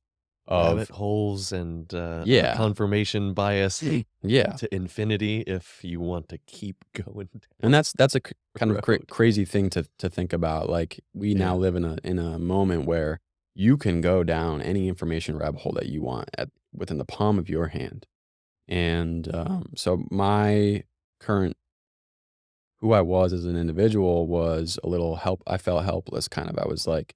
rabbit of holes and, yeah, confirmation bias yeah. to infinity if you want to keep going And down that's a the kind of road. crazy thing to think about. Like we now Yeah. live in a moment where you can go down any information rabbit hole that you want at within the palm of your hand. And so my current who I was as an individual was a little help. I felt helpless, kind of. I was like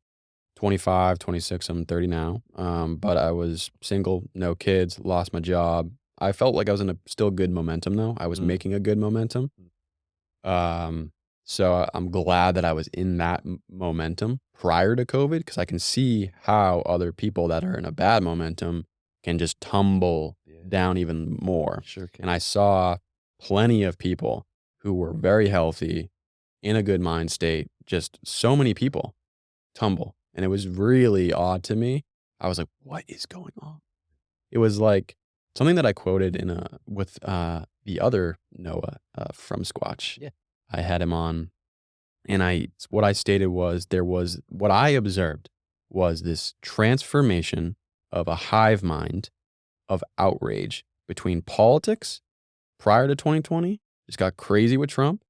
25, 26. I'm 30 now. But I was single, no kids, lost my job. I felt like I was in a still good momentum though. I was Mm. making a good momentum. Mm. Um, so I'm glad that I was in that momentum prior to COVID because I can see how other people that are in a bad momentum can just tumble Yeah, down even more. sure And can. I saw plenty of people who were very healthy, in a good mind state, just so many people tumble. And it was really odd to me. I was like, what is going on? It was like something that I quoted in a with the other Noah from Squatch. Yeah. I had him on, and I what I stated was there was what I observed was this transformation of a hive mind of outrage between politics prior to 2020, just got crazy with Trump,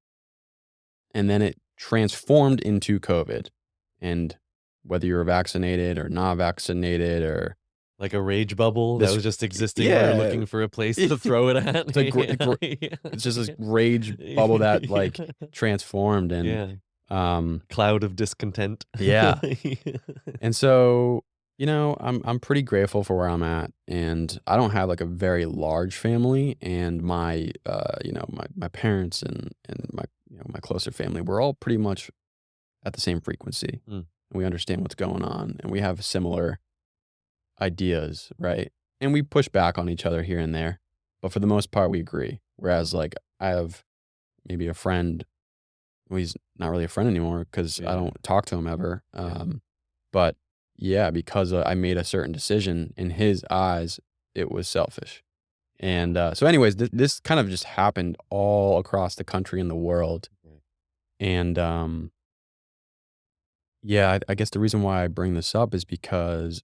and then it transformed into COVID. And whether you're vaccinated or not vaccinated or Like a rage bubble that this was just existing where yeah. looking for a place to throw it at. It's a gr gr Yeah, it's just this yeah. rage bubble that, like, Yeah. transformed and, Yeah. um Cloud of discontent. yeah, and so, I'm pretty grateful for where I'm at, and I don't have, like, a very large family, and my parents and my closer family, we're all pretty much at the same frequency. Mm. We understand what's going on, and we have similar ideas, right? And we push back on each other here and there, but for the most part, we agree. Whereas, like, I have maybe a friend, well, he's not really a friend anymore because I Yeah, don't talk to him ever. yeah. But yeah, because I made a certain decision in his eyes, it was selfish. And so, anyways, this kind of just happened all across the country and the world. Right. And yeah, I guess the reason why I bring this up is because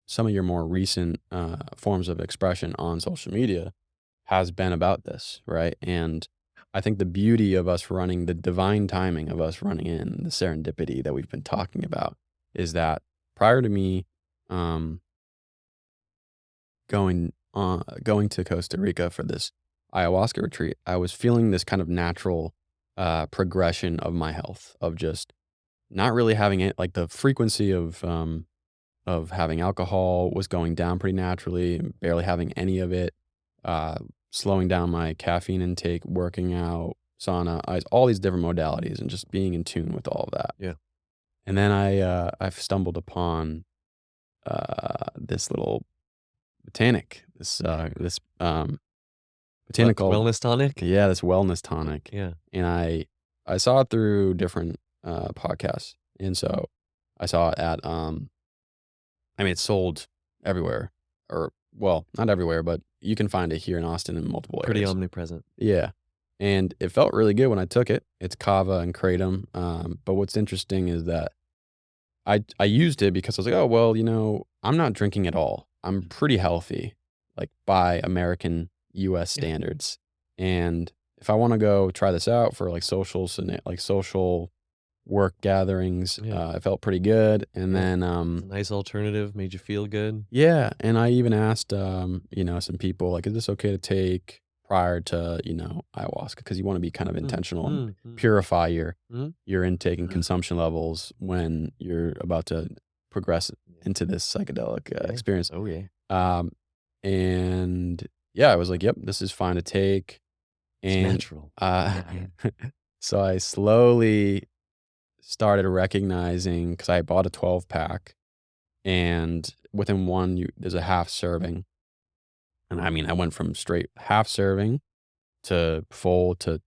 some of your more recent forms of expression on social media has been about this, right? And I think the beauty of us running, the divine timing of us running in, the serendipity that we've been talking about, is that prior to me um, going to Costa Rica for this ayahuasca retreat, I was feeling this kind of natural progression of my health, of just not really having it, like the frequency of having alcohol was going down pretty naturally, barely having any of it, uh, slowing down my caffeine intake, working out, sauna, ice, all these different modalities, and just being in tune with all of that. Yeah. And then I've stumbled upon this little botanic, this botanical, Wellness tonic? yeah, this wellness tonic, Yeah. and I saw it through different podcasts, and so I saw it at I mean, it's sold everywhere, or well, not everywhere, but you can find it here in Austin in multiple Pretty areas. omnipresent. Yeah, and it felt really good when I took it. It's kava and kratom, but what's interesting is that I used it because I was like, oh well, I'm not drinking at all. I'm Mm. pretty healthy, like by American U.S. Yeah. standards, and if I want to go try this out for like social work gatherings, Yeah. it felt pretty good, and Yeah. then It's a nice alternative, made you feel good. yeah, and I even asked, some people, like, "Is this okay to take prior to, ayahuasca?" Because you wanna be kind of Mm, intentional and mm, mm, purify your mhm. your intake and consumption levels when you're about to progress Yeah. into this psychedelic, Yeah. experience. Oh, yeah. Um, and, yeah, I was like, "Yep, this is fine to take," It's and, natural. uh, so I slowly started recognizing because I bought a 12-pack, and within one, there's a half serving. And I mean, I went from straight half serving to full to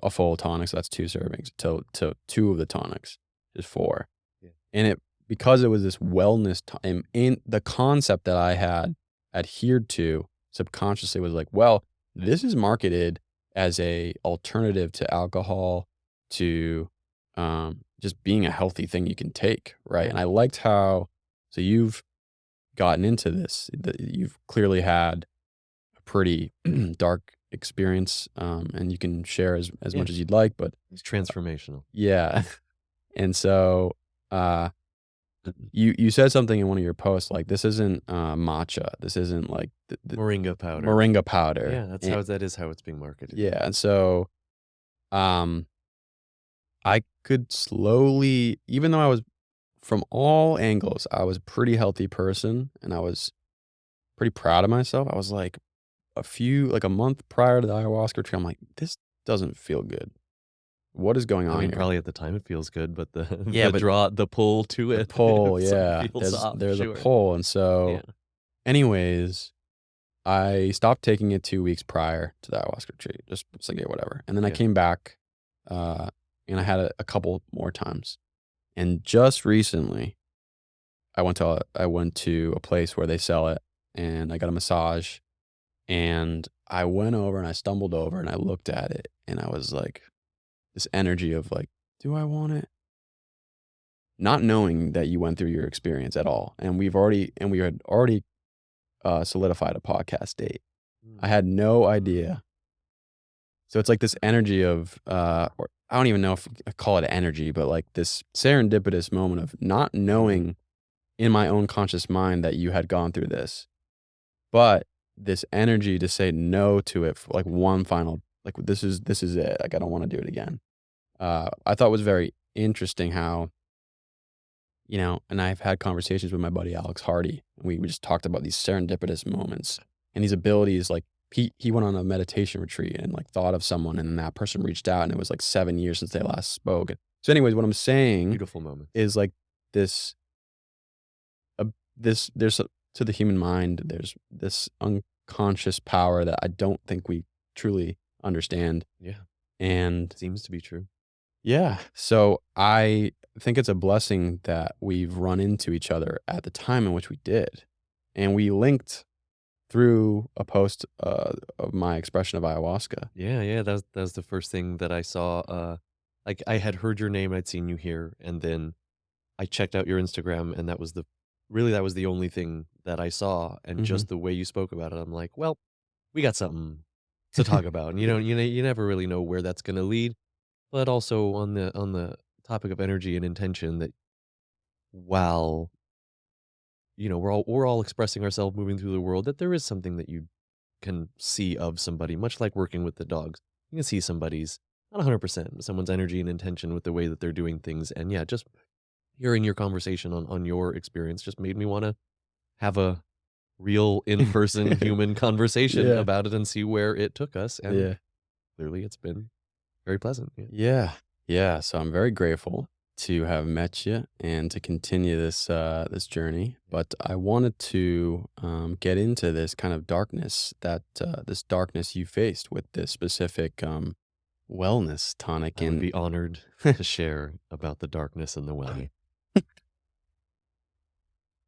a full tonic, so that's 2 servings, to 2 of the tonics is 4. Yeah. And because it was this wellness time, in the concept that I had adhered to subconsciously was like, well, this is marketed as a alternative to alcohol, to, just being a healthy thing you can take, right? Yeah. And I liked how so you've gotten into this. You've clearly had a pretty dark experience, and you can share as Yeah, much as you'd like, but it's transformational. yeah. And so, uh, you said something in one of your posts, like, "This isn't, matcha. This isn't, like, the Moringa powder. moringa powder." Yeah, that is how it's being marketed, yeah. Yeah, and so, um, I could slowly, even though I was from all angles, I was a pretty healthy person, and I was pretty proud of myself. I was, like, a month prior to the ayahuasca tree, I'm like, "This doesn't feel good. What is going I on mean, here?" probably at the time it feels good, but the Yeah, but the pull to the it, pull, yeah, feels off, there's a sure. pull, and Yeah, so anyways, I stopped taking it 2 weeks prior to the ayahuasca retreat, just it's like, "Yeah, whatever," and then I yeah. came back, uh, and I had a couple more times, and just recently, I went to a place where they sell it, and I got a massage, and I went over and I stumbled over and I looked at it, and I was like, this energy of like, "Do I want it?" Not knowing that you went through your experience at all, and we had already, solidified a podcast date. I Mm. had no idea. So it's like this energy of, or I don't even know if I call it energy, but like this serendipitous moment of not Yeah, knowing in my own conscious mind that you had gone through this, but this energy to say no to it for like one final, like this is it. Like I don't want to do it again. I thought was very interesting how, and I've had conversations with my buddy Alex Hardy. We just talked about these serendipitous moments and these abilities. Like he went on a meditation retreat and like thought of someone, and then that person reached out, and it was like 7 years since they last spoke. So, anyways, what I'm saying beautiful moments. is like this, there's to the human mind, there's this unconscious power that I don't think we truly understand, Yeah, and seems to be true. yeah. So I think it's a blessing that we've run into each other at the time in which we did. And we linked through a post of my expression of ayahuasca. Yeah, yeah, that was the first thing that I saw, like, I had heard your name, I'd seen you here, and then I checked out your Instagram, and that was the only thing that I saw, and Hmm. just the way you spoke about it, I'm like, "Well, we got something to talk about," and you never really know where that's gonna lead, but also on the topic of energy and intention that while, we're all expressing ourselves moving through the world, that there is something that you can see of somebody, much like working with the dogs. You can see somebody's not 100%, but someone's energy and intention with the way that they're doing things, and yeah, just hearing your conversation on your experience just made me wanna have a real in-person human conversation Yeah. about it and see where it took us, and Yeah. clearly it's been very pleasant, yeah. Yeah. Yeah. So I'm very grateful to have met you and to continue this journey. But I wanted to get into this kind of darkness this darkness you faced with this specific wellness tonic. I would And be honored to share about the darkness and the wellness.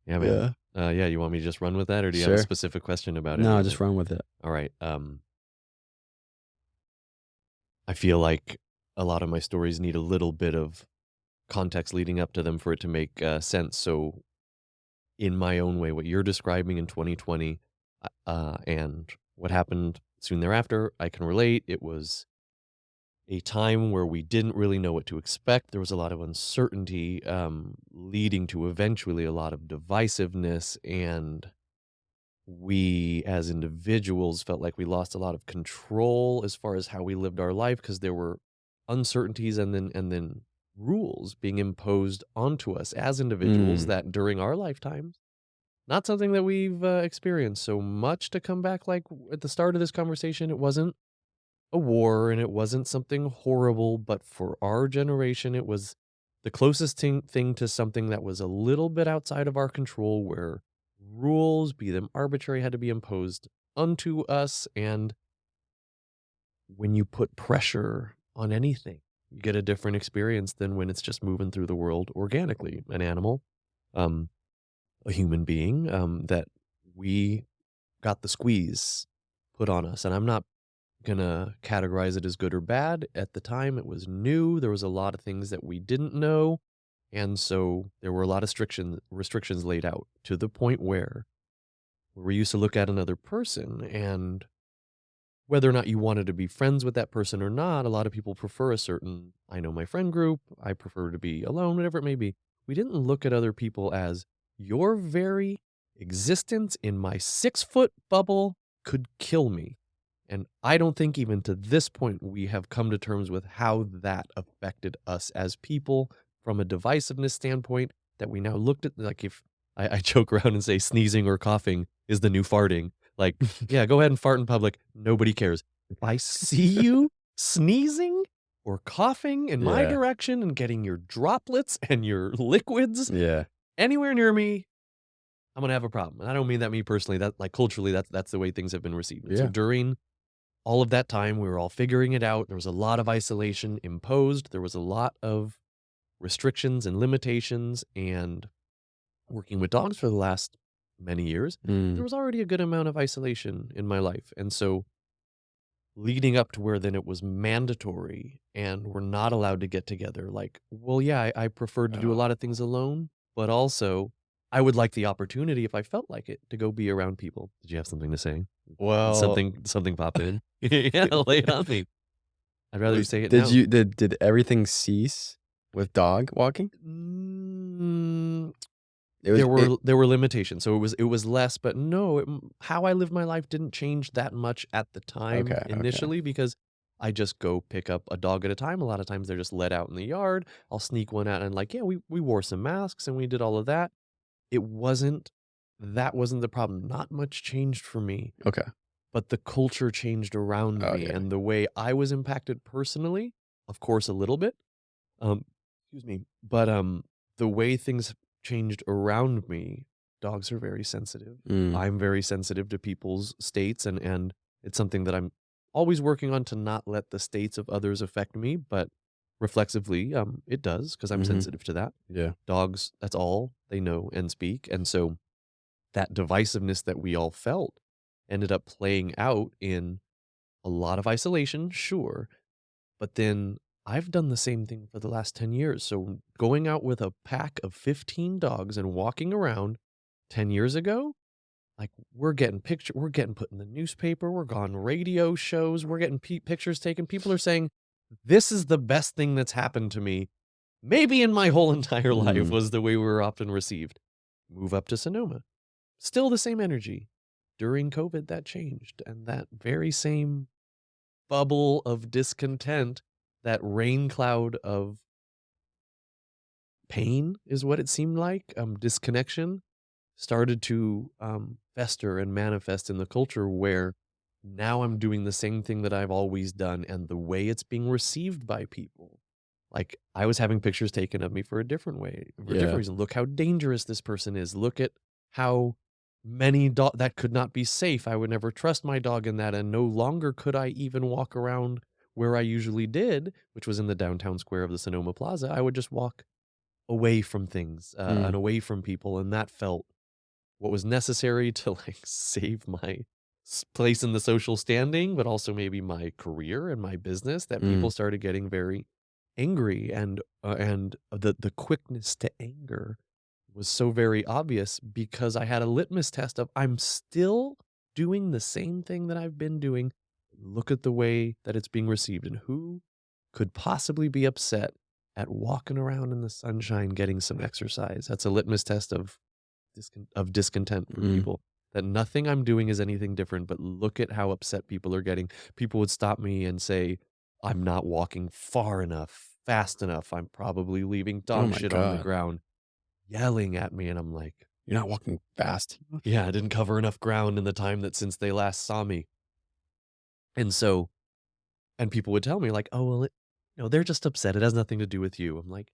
Yeah, man. yeah, Yeah, you want me to just run with that, or do you have a sure. specific question about any No, of just it? run with it. Alright, I feel like a lot of my stories need a little bit of context leading up to them for it to make, sense, so in my own way, what you're describing in 2020, and what happened soon thereafter, I can relate. It was a time where we didn't really know what to expect. There was a lot of uncertainty, leading to eventually a lot of divisiveness, and we as individuals felt like we lost a lot of control as far as how we lived our life because there were uncertainties and then rules being imposed onto us as individuals Mm, that during our lifetimes not something that we've experienced so much to come back like at the start of this conversation. It wasn't a war and it wasn't something horrible, but for our generation it was the closest thing to something that was a little bit outside of our control, where rules, be them arbitrary, had to be imposed unto us. And when you put pressure on anything, you get a different experience than when it's just moving through the world organically. An animal, um, a human being, that we got the squeeze put on us. And I'm not gonna categorize it as good or bad. At the time, it was new. There was a lot of things that we didn't know. And so there were a lot of restrictions laid out to the point where we used to look at another person, and whether or not you wanted to be friends with that person or not, a lot of people prefer a certain, I know my friend group, I prefer to be alone, whatever it may be. We didn't look at other people as your very existence in my 6 foot bubble could kill me. And I don't think even to this point we have come to terms with how that affected us as people from a divisiveness standpoint, that we now looked at, like, if I joke around and say sneezing or coughing is the new farting. Like, yeah, go ahead and fart in public. Nobody cares. If I see you sneezing or coughing in my Yeah. direction and getting your droplets and your liquids Yeah. anywhere near me, I'm gonna have a problem. And I don't mean that me personally. That, like, culturally, that's the way things have been received. And so Yeah. during all of that time, we were all figuring it out. There was a lot of isolation imposed. There was a lot of restrictions and limitations, and working with dogs for the last many years, there Mm. was already a good amount of isolation in my life. And so leading up to where then it was mandatory and we're not allowed to get together, like, well, yeah, I prefer to do a Oh. lot of things alone, but also I would like the opportunity, if I felt like it, to go be around people. Did you have something to say? Did Well, something pop in? Yeah, lay it on me. I'd rather you say it did now. you did everything cease with dog walking? Mm, It was it there were limitations, so it was less, but no, how I lived my life didn't change that much at the time okay, okay. initially, because I just go pick up a dog at a time. A lot of times they're just let out in the yard. I'll sneak one out and, like, yeah, we wore some masks and we did all of that. It wasn't That wasn't the problem. Not much changed for me, Okay. but the culture changed around Oh, me yeah. and the way I was impacted personally, of course, a little bit. Um, Excuse me. But, the way things changed around me, dogs are very sensitive. Mm. I'm very sensitive to people's states, and it's something that I'm always working on, to not let the states of others affect me, but reflexively, it does, because 'cause I'm Mhm. sensitive to that. Yeah. Dogs, that's all they know and speak, and so that divisiveness that we all felt ended up playing out in a lot of isolation, sure, but then I've done the same thing for the last 10 years. So going out with a pack of 15 dogs and walking around 10 years ago, like, we're getting put in the newspaper, we're on radio shows, we're getting pictures taken. People are saying, this is the best thing that's happened to me, maybe in my whole entire life, Mm. was the way we were often received. Move up to Sonoma. Still the same energy. During COVID, that changed. And that very same bubble of discontent, that rain cloud of pain is what it seemed like, disconnection, started to fester and manifest in the culture, where now I'm doing the same thing that I've always done, and the way it's being received by people. Like, I was having pictures taken of me for a different way, for a different Yeah. reason. Look how dangerous this person is. Look at how many dog that could not be safe. I would never trust my dog in that, and no longer could I even walk around where I usually did, which was in the downtown square of the Sonoma Plaza. I would just walk away from things, and Mm. away from people, and that felt what was necessary to, like, save my place in the social standing, but also maybe my career and my business, that Mm. people started getting very angry, and the quickness to anger was so very obvious, because I had a litmus test of, I'm still doing the same thing that I've been doing. Look at the way that it's being received, and who could possibly be upset at walking around in the sunshine getting some exercise. That's a litmus test of discontent for Mm. people, that nothing I'm doing is anything different, but look at how upset people are getting. People would stop me and say, I'm not walking far enough, fast enough. I'm probably leaving Oh dog my shit on the god. ground, yelling at me. And I'm like, You're not walking fast enough? yeah, I didn't cover enough ground in the time that since they last saw me. And so, and people would tell me, like, oh, well, they're just upset. It has nothing to do with you. I'm like,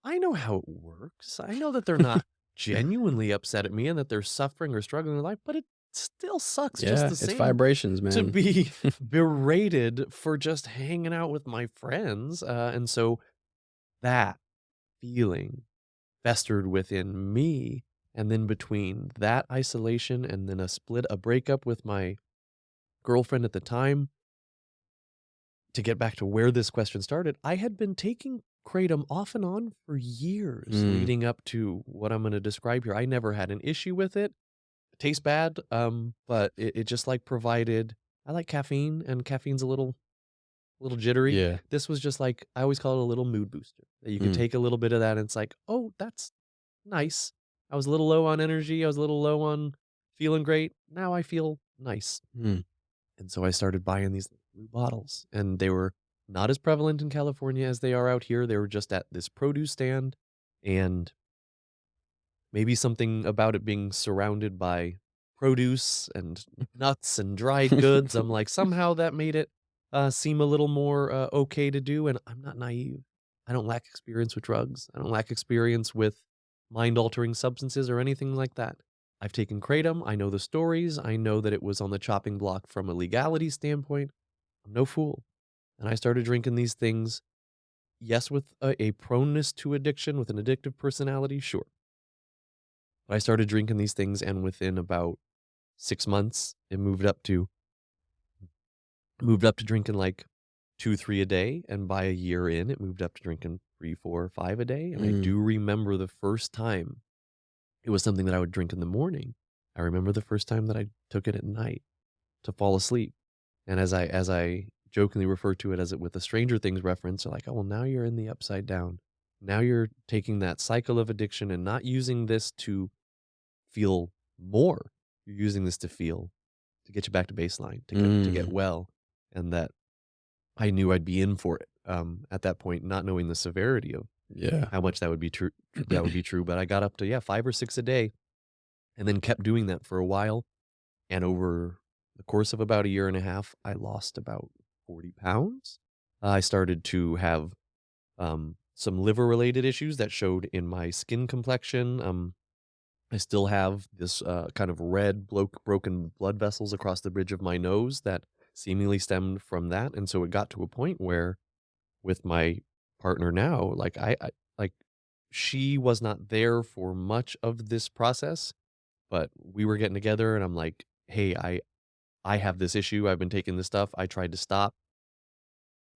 I know how it works. I know that they're not genuinely upset at me and that they're suffering or struggling in life, but it still sucks just Yeah, the it's same vibrations, to man. be berated for just hanging out with my friends. And so that feeling festered within me. And then between that isolation and then a breakup with my girlfriend at the time, to get back to where this question started, I had been taking kratom off and on for years Mm. leading up to what I'm gonna describe here. I never had an issue with it. It tastes bad, but it just, like, provided I like caffeine, and caffeine's a little jittery. Yeah. This was just like I always call it a little mood booster, that you could Mm. take a little bit of that, and it's like, "Oh, that's nice. I was a little low on energy, I was a little low on feeling great. Now I feel nice." Mm. And so I started buying these blue bottles, and they were not as prevalent in California as they are out here. They were just at this produce stand, and maybe something about it being surrounded by produce and nuts and dried goods. I'm like, somehow that made it seem a little more okay to do. And I'm not naive. I don't lack experience with drugs. I don't lack experience with mind altering substances or anything like that. I've taken kratom. I know the stories. I know that it was on the chopping block from a legality standpoint. I'm no fool. And I started drinking these things. Yes, with a proneness to addiction, with an addictive personality, sure. I started drinking these things, and within about 6 months, it moved up to drinking, like, 2, 3 a day, and by a year in, it moved up to drinking 3, 4, 5 a day, and I Mm. do remember the first time it was something that I would drink in the morning. I remember the first time that I took it at night to fall asleep, and as I jokingly refer to it as it with a Stranger Things reference, they're like, "Oh, well, now you're in the upside down. Now you're taking that cycle of addiction and not using this to feel more. You're using this to get you back to baseline, to get Mm. well." And that I knew I'd be in for it, at that point, not knowing the severity of Yeah. how much that would be true, but I got up to, yeah, 5 or 6 a day and then kept doing that for a while, and over the course of about a year and a half, I lost about 40 pounds. I started to have, some liver-related issues that showed in my skin complexion. I still have this kind of red broken blood vessels across the bridge of my nose that seemingly stemmed from that. And so it got to a point where with my partner now, like like she was not there for much of this process, but we were getting together and I'm like, "Hey, I have this issue. I've been taking this stuff. I tried to stop.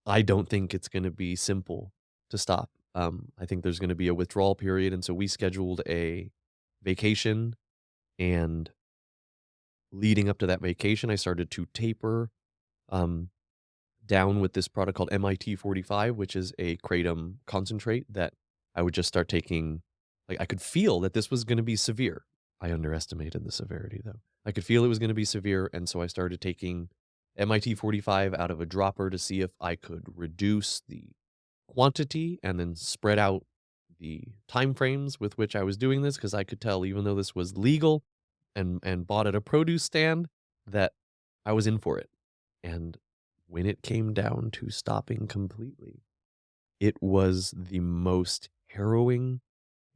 I don't think it's going to be simple to stop. I think there's going to be a withdrawal period." And so we scheduled a vacation, and leading up to that vacation, I started to taper, um, down with this product called MIT 45, which is a kratom concentrate that I would just start taking. Like, I could feel that this was gonna be severe. I underestimated the severity, though. I could feel it was gonna be severe, and so I started taking MIT 45 out of a dropper to see if I could reduce the quantity and then spread out the time frames with which I was doing this, because I could tell, even though this was legal and bought at a produce stand, that I was in for it. And when it came down to stopping completely, it was the most harrowing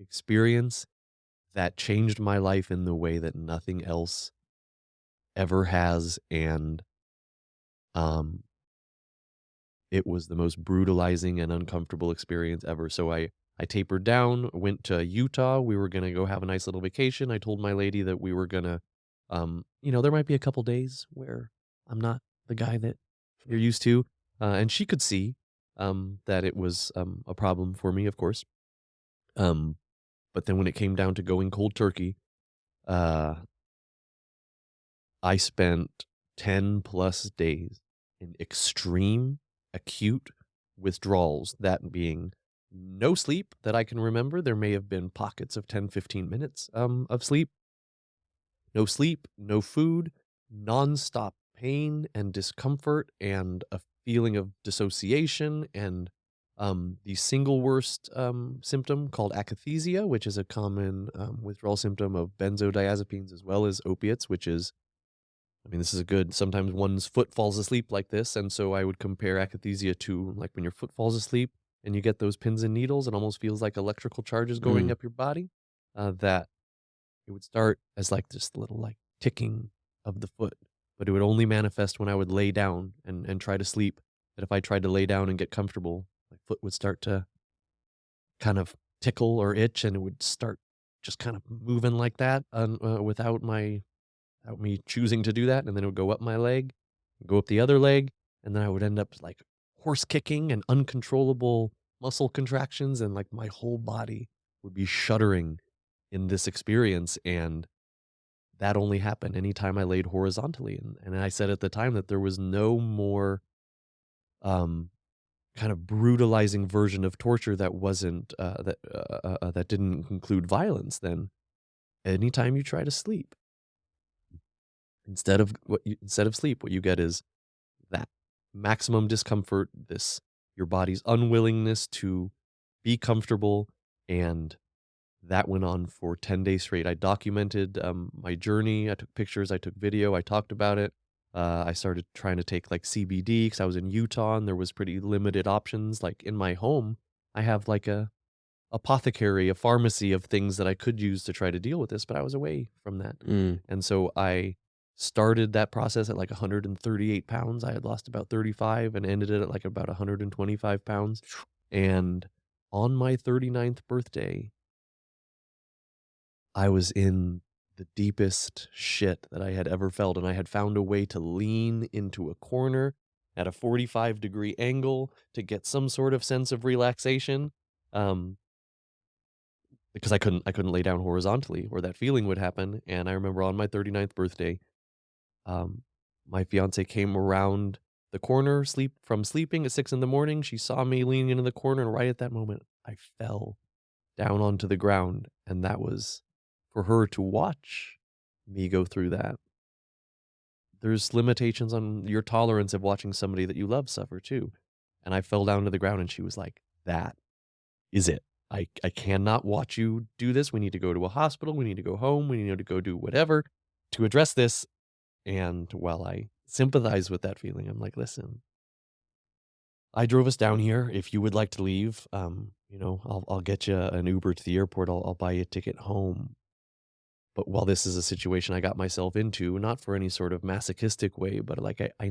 experience that changed my life in the way that nothing else ever has. And um it was the most brutalizing and uncomfortable experience ever. So I tapered down, went to Utah. We were gonna go have a nice little vacation. I told my lady that we were gonna, there might be a couple days where I'm not the guy that you're used to, and she could see, that it was, a problem for me, of course. Um, but then when it came down to going cold turkey, uh, I spent 10 plus days in extreme, acute withdrawals, that being no sleep that I can remember. There may have been pockets of 10, 15 minutes of sleep, no food, nonstop pain and discomfort, and a feeling of dissociation, and the single worst symptom called akathisia, which is a common withdrawal symptom of benzodiazepines as well as opiates, which is, I mean, this is a good, sometimes one's foot falls asleep like this. And so I would compare akathisia to like when your foot falls asleep and you get those pins and needles, it almost feels like electrical charges going Mm. up your body. That it would start as like this little like ticking of the foot, but it would only manifest when I would lay down and try to sleep. That if I tried to lay down and get comfortable, my foot would start to kind of tickle or itch, and it would start just kind of moving like that, without me choosing to do that, and then it would go up my leg, go up the other leg, and then I would end up like horse kicking and uncontrollable. muscle contractions, and like my whole body would be shuddering in this experience. And that only happened anytime I laid horizontally. And I said at the time that there was no more um, kind of brutalizing version of torture that wasn't that didn't include violence. Then anytime you try to sleep, instead of sleep, what you get is that maximum discomfort, this your body's unwillingness to be comfortable, and that went on for 10 days straight. I documented my journey. I took pictures, I took video, I talked about it. I started trying to take like CBD because I was in Utah and there was pretty limited options. Like in my home, I have like a apothecary, a pharmacy of things that I could use to try to deal with this, but I was away from that. Mm. And so I started that process at like 138 pounds. I had lost about 35 and ended it at like about 125 pounds. And on my 39th birthday, I was in the deepest shit that I had ever felt, and I had found a way to lean into a corner at a 45-degree angle to get some sort of sense of relaxation. Um, because I couldn't lay down horizontally where that feeling would happen. And I remember on my 39th birthday, um, my fiance came around the corner, sleeping at 6 in the morning. She saw me leaning into the corner, and right at that moment, I fell down onto the ground. And that was for her to watch me go through that. There's limitations on your tolerance of watching somebody that you love suffer too. And I fell down to the ground and she was like, that is it. I cannot watch you do this. We need to go to a hospital. We need to go home. We need to go do whatever to address this. And while I sympathize with that feeling, I'm like, listen, I drove us down here. If you would like to leave, I'll get you an Uber to the airport. I'll buy you a ticket home. But while this is a situation I got myself into, not for any sort of masochistic way, but like I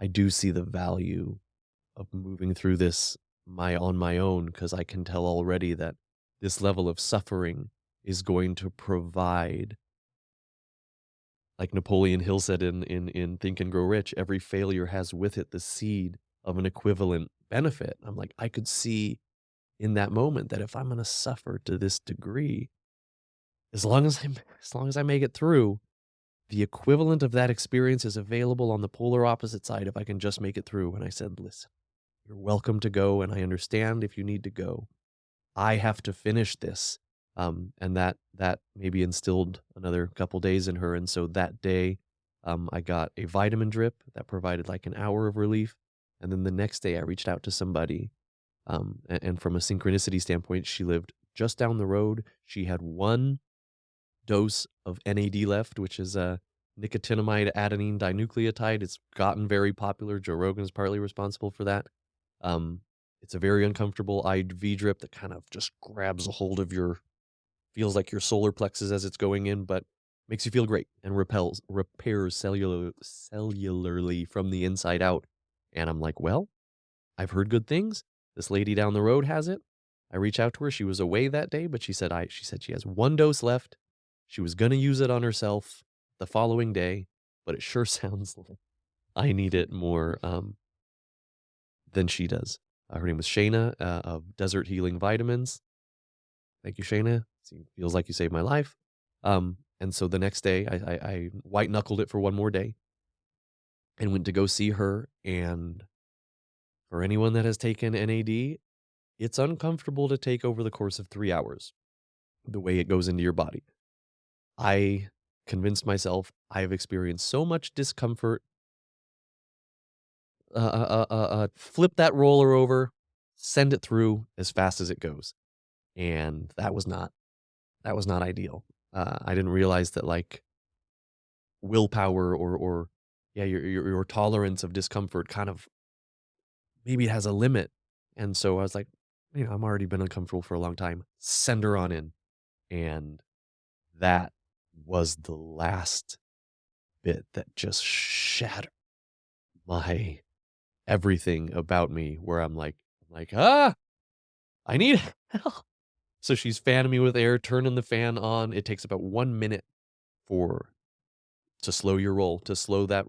do see the value of moving through this on my own, because I can tell already that this level of suffering is going to provide, like Napoleon Hill said in Think and Grow Rich, every failure has with it the seed of an equivalent benefit. I'm like, I could see in that moment that if I'm going to suffer to this degree, as long as I make it through, the equivalent of that experience is available on the polar opposite side if I can just make it through. And I said, listen, you're welcome to go, and I understand if you need to go. I have to finish this. And that maybe instilled another couple days in her. And so that day, I got a vitamin drip that provided like an hour of relief. And then the next day I reached out to somebody. And from a synchronicity standpoint, she lived just down the road. She had one dose of NAD left, which is a nicotinamide adenine dinucleotide. It's gotten very popular. Joe Rogan is partly responsible for that. Um, it's a very uncomfortable IV drip that kind of just grabs a hold of feels like your solar plexus as it's going in, but makes you feel great and repairs cellularly from the inside out. And I'm like, well, I've heard good things. This lady down the road has it. I reach out to her. She was away that day, but she said she has one dose left. She was gonna use it on herself the following day, but it sure sounds like I need it more than she does. Her name was Shayna of Desert Healing Vitamins. Thank you, Shayna. Feels like you saved my life. And so the next day, I white knuckled it for one more day and went to go see her. And for anyone that has taken NAD, it's uncomfortable to take over the course of 3 hours, the way it goes into your body. I convinced myself I have experienced so much discomfort. Flip that roller over, send it through as fast as it goes. And that was not ideal. I didn't realize that like willpower or yeah, your tolerance of discomfort kind of maybe it has a limit. And so I was like, I'm already been uncomfortable for a long time. Send her on in. And that was the last bit that just shattered my everything about me, where I'm like, I need help. So she's fanning me with air, turning the fan on. It takes about 1 minute for to slow your roll, to slow that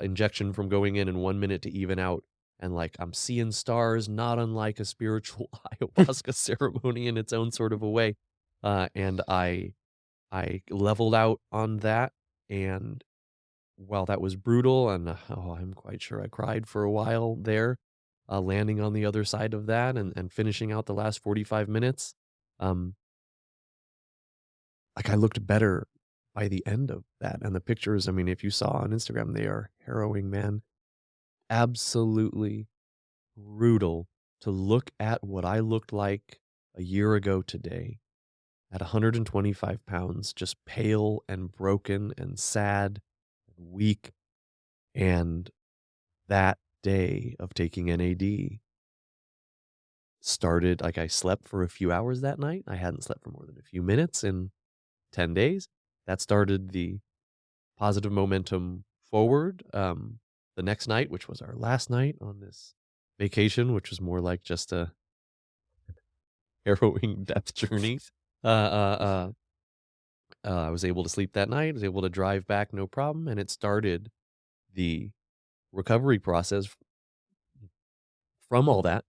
injection from going in, and 1 minute to even out. and, like, I'm seeing stars, not unlike a spiritual ayahuasca ceremony in its own sort of a way, and I leveled out on that, and while that was brutal and, I'm quite sure I cried for a while there, landing on the other side of that and finishing out the last 45 minutes, um, like, I looked better by the end of that, and the pictures, I mean, if you saw on Instagram, they are harrowing, man. Absolutely brutal to look at what I looked like a year ago today at 125 pounds, just pale and broken and sad and weak. And that day of taking NAD started like I slept for a few hours that night. I hadn't slept for more than a few minutes in 10 days. That started the positive momentum forward. The next night, which was our last night on this vacation, which was more like just a harrowing death journey. Uh, uh, I was able to sleep that night, was able to drive back no problem, and it started the recovery process from all that,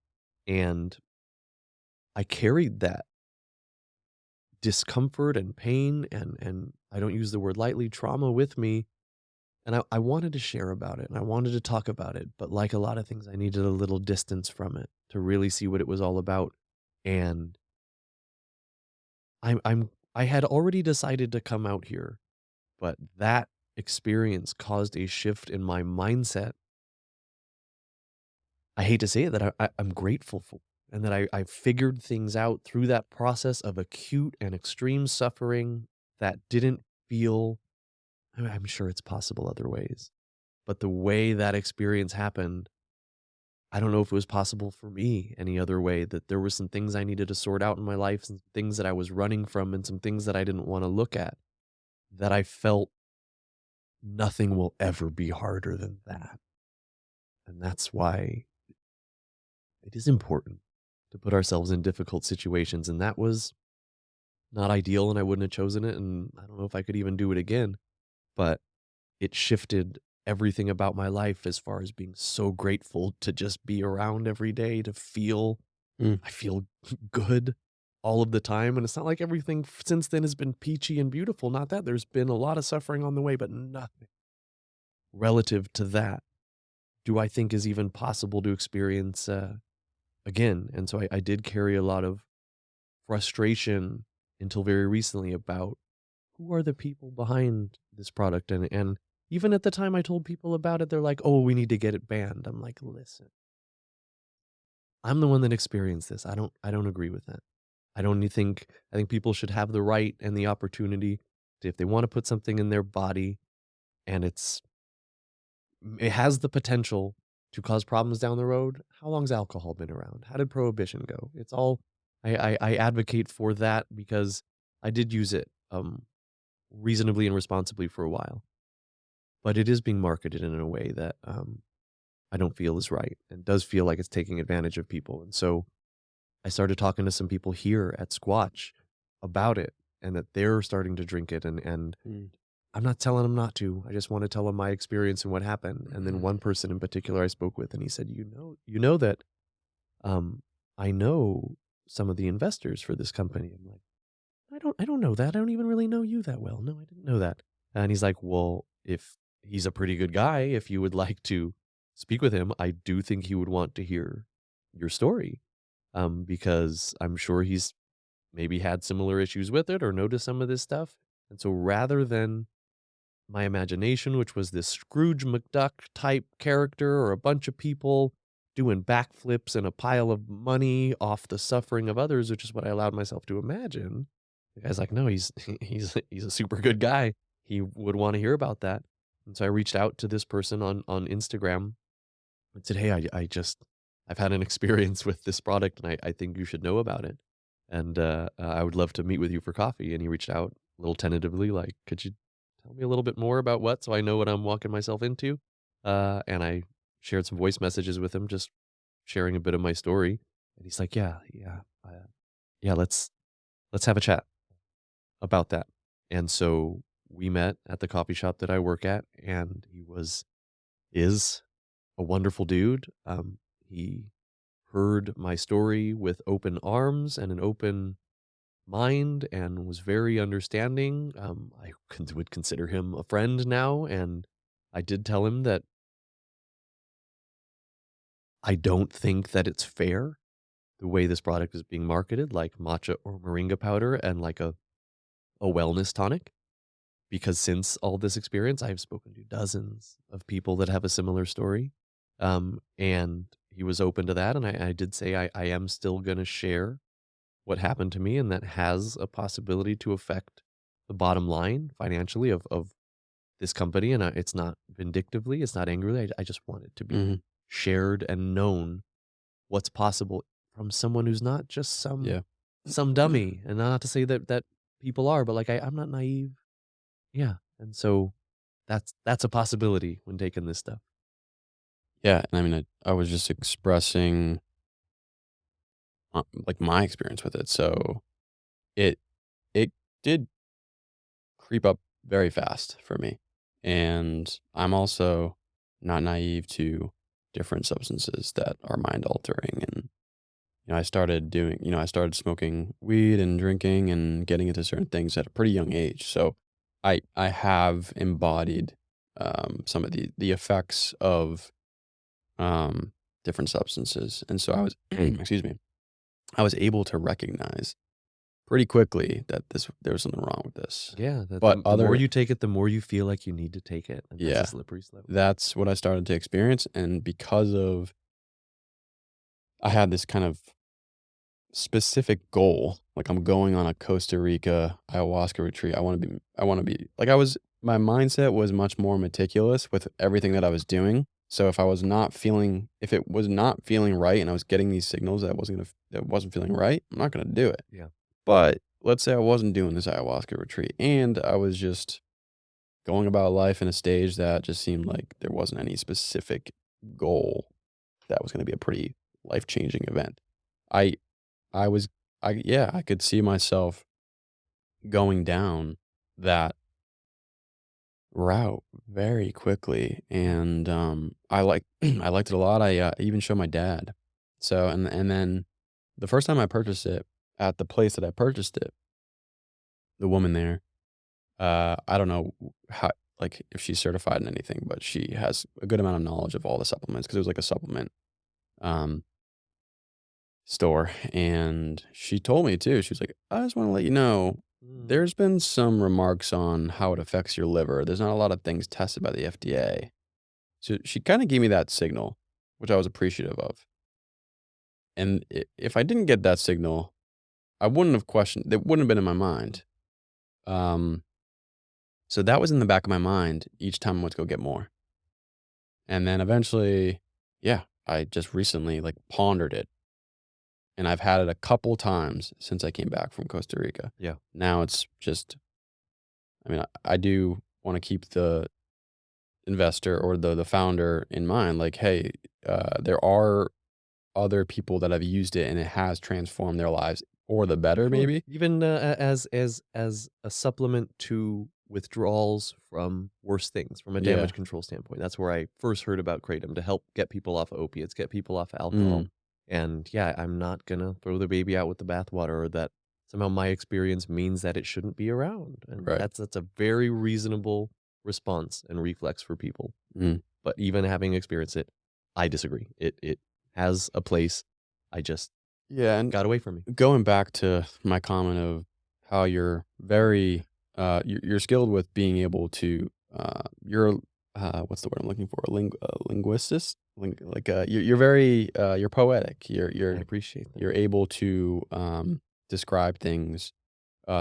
and I carried that discomfort and pain and I don't use the word lightly, trauma with me, and I wanted to share about it, and I wanted to talk about it, but like a lot of things, I needed a little distance from it to really see what it was all about, and I had already decided to come out here, but that experience caused a shift in my mindset. I hate to say it, that I'm grateful for, and that I figured things out through that process of acute and extreme suffering that didn't feel, I'm sure it's possible other ways, but the way that experience happened, I don't know if it was possible for me any other way, that there were some things I needed to sort out in my life, some things that I was running from, and some things that I didn't wanna look at, that I felt nothing will ever be harder than that, and that's why it is important to put ourselves in difficult situations, and that was not ideal, and I wouldn't have chosen it, and I don't know if I could even do it again, but it shifted everything about my life as far as being so grateful to just be around every day, to feel Mm. I feel good all of the time, and it's not like everything since then has been peachy and beautiful, not that, there's been a lot of suffering on the way, but nothing relative to that do I think is even possible to experience, again, and so I did carry a lot of frustration until very recently about who are the people behind this product, and even at the time I told people about it, they're like, "Oh, we need to get it banned." I'm like, "Listen, I'm the one that experienced this. I don't agree with that. I think people should have the right and the opportunity to, if they wanna put something in their body and it has the potential to cause problems down the road. How long's alcohol been around? How did prohibition go? It's all I advocate for that because I did use it, reasonably and responsibly for a while, but it is being marketed in a way that, I don't feel is right and does feel like it's taking advantage of people, and so I started talking to some people here at Squatch about it and that they're starting to drink it, and Mm. I'm not telling them not to. I just wanna tell them my experience and what happened, and then Mhm. one person in particular I spoke with, and he said, "You know that, um, I know some of the investors for this company." I'm like, "I don't know that. I don't even really know you that well. No, I didn't know that." And he's like, "Well, if he's a pretty good guy, if you would like to speak with him, I do think he would want to hear your story, because I'm sure he's maybe had similar issues with it or noticed some of this stuff, and so rather than my imagination, which was this Scrooge McDuck type character or a bunch of people doing backflips and a pile of money off the suffering of others, which is what I allowed myself to imagine. The guy's like, no, he's he's a super good guy. He would want to hear about that. And so I reached out to this person on Instagram and said, hey, I've had an experience with this product and I think you should know about it. And I would love to meet with you for coffee. And he reached out a little tentatively, like, could you tell me a little bit more about what so I know what I'm walking myself into? And I shared some voice messages with him, just sharing a bit of my story. And he's like, yeah, let's have a chat about that. And so we met at the coffee shop that I work at, and he is a wonderful dude. He heard my story with open arms and an open mind and was very understanding. Would consider him a friend now, and I did tell him that I don't think that it's fair the way this product is being marketed, like matcha or moringa powder and like a wellness tonic. Because since all this experience, I've spoken to dozens of people that have a similar story. And he was open to that. And I did say I am still going to share what happened to me, and that has a possibility to affect the bottom line financially of this company. And it's not vindictively, it's not angrily. I just want it to be Mhm. shared and known what's possible from someone who's not just Yeah. some dummy. And not to say that people are, but like I'm not naive. Yeah. And so that's a possibility when taking this stuff. Yeah, and I mean, I was just expressing, like, my experience with it, so it it did creep up very fast for me, and I'm also not naive to different substances that are mind altering, and, I started smoking weed and drinking and getting into certain things at a pretty young age, so I have embodied, some of the effects of, um, different substances, and so I was excuse me, I was able to recognize pretty quickly that there was something wrong with this. Yeah. That But the more other you take it, the more you feel like you need to take it. And that's a Yeah, slippery slope. that's what I started to experience, and because of I had this kind of specific goal, like, I'm going on a Costa Rica ayahuasca retreat. I wanna be like, my mindset was much more meticulous with everything that I was doing. So if it was not feeling right and I was getting these signals that wasn't feeling right, I'm not gonna do it. Yeah. But let's say I wasn't doing this ayahuasca retreat and I was just going about life in a stage that just seemed like there wasn't any specific goal that was gonna be a pretty life-changing event. I I was yeah, I could see myself going down that route very quickly, Yeah. and, I liked it a lot. I even showed my dad. So and then the first time I purchased it, at the place that I purchased it, the woman there, I don't know how like, if she's certified in anything, but she has a good amount of knowledge of all the supplements because it was like a supplement, um store, and she told me too, she was like, "I just wanna let you know, Mm. there's been some remarks on how it affects your liver. There's not a lot of things tested by the FDA." So she kinda gave me that signal, which I was appreciative of, and if I didn't get that signal, I wouldn't have questioned it wouldn't have been in my mind. Um, so that was in the back of my mind each time I went to go get more, and then eventually, yeah, I just recently, like, pondered it, and I've had it a couple times since I came back from Costa Rica. Yeah. Now it's just I mean, I do wanna keep the investor or the founder in mind, like, "Hey, there are other people that have used it, and it has transformed their lives for the better," Sure. maybe? Even as a supplement to withdrawals from worse things, from a Yeah. damage control standpoint. That's where I first heard about kratom to help get people off of opiates, get people off alcohol. Mm, And yeah, I'm not gonna throw the baby out with the bathwater, or that somehow my experience means that it shouldn't be around. And right. that's a very reasonable response and reflex for people. Mm. But even having experienced it, I disagree. It has a place. I just Yeah, and got away from me. going back to my comment of how you're very, you're skilled with being able to, you're, what's the word I'm looking for? Linguistic? You're very, you're poetic. I appreciate that. You're able to, describe things,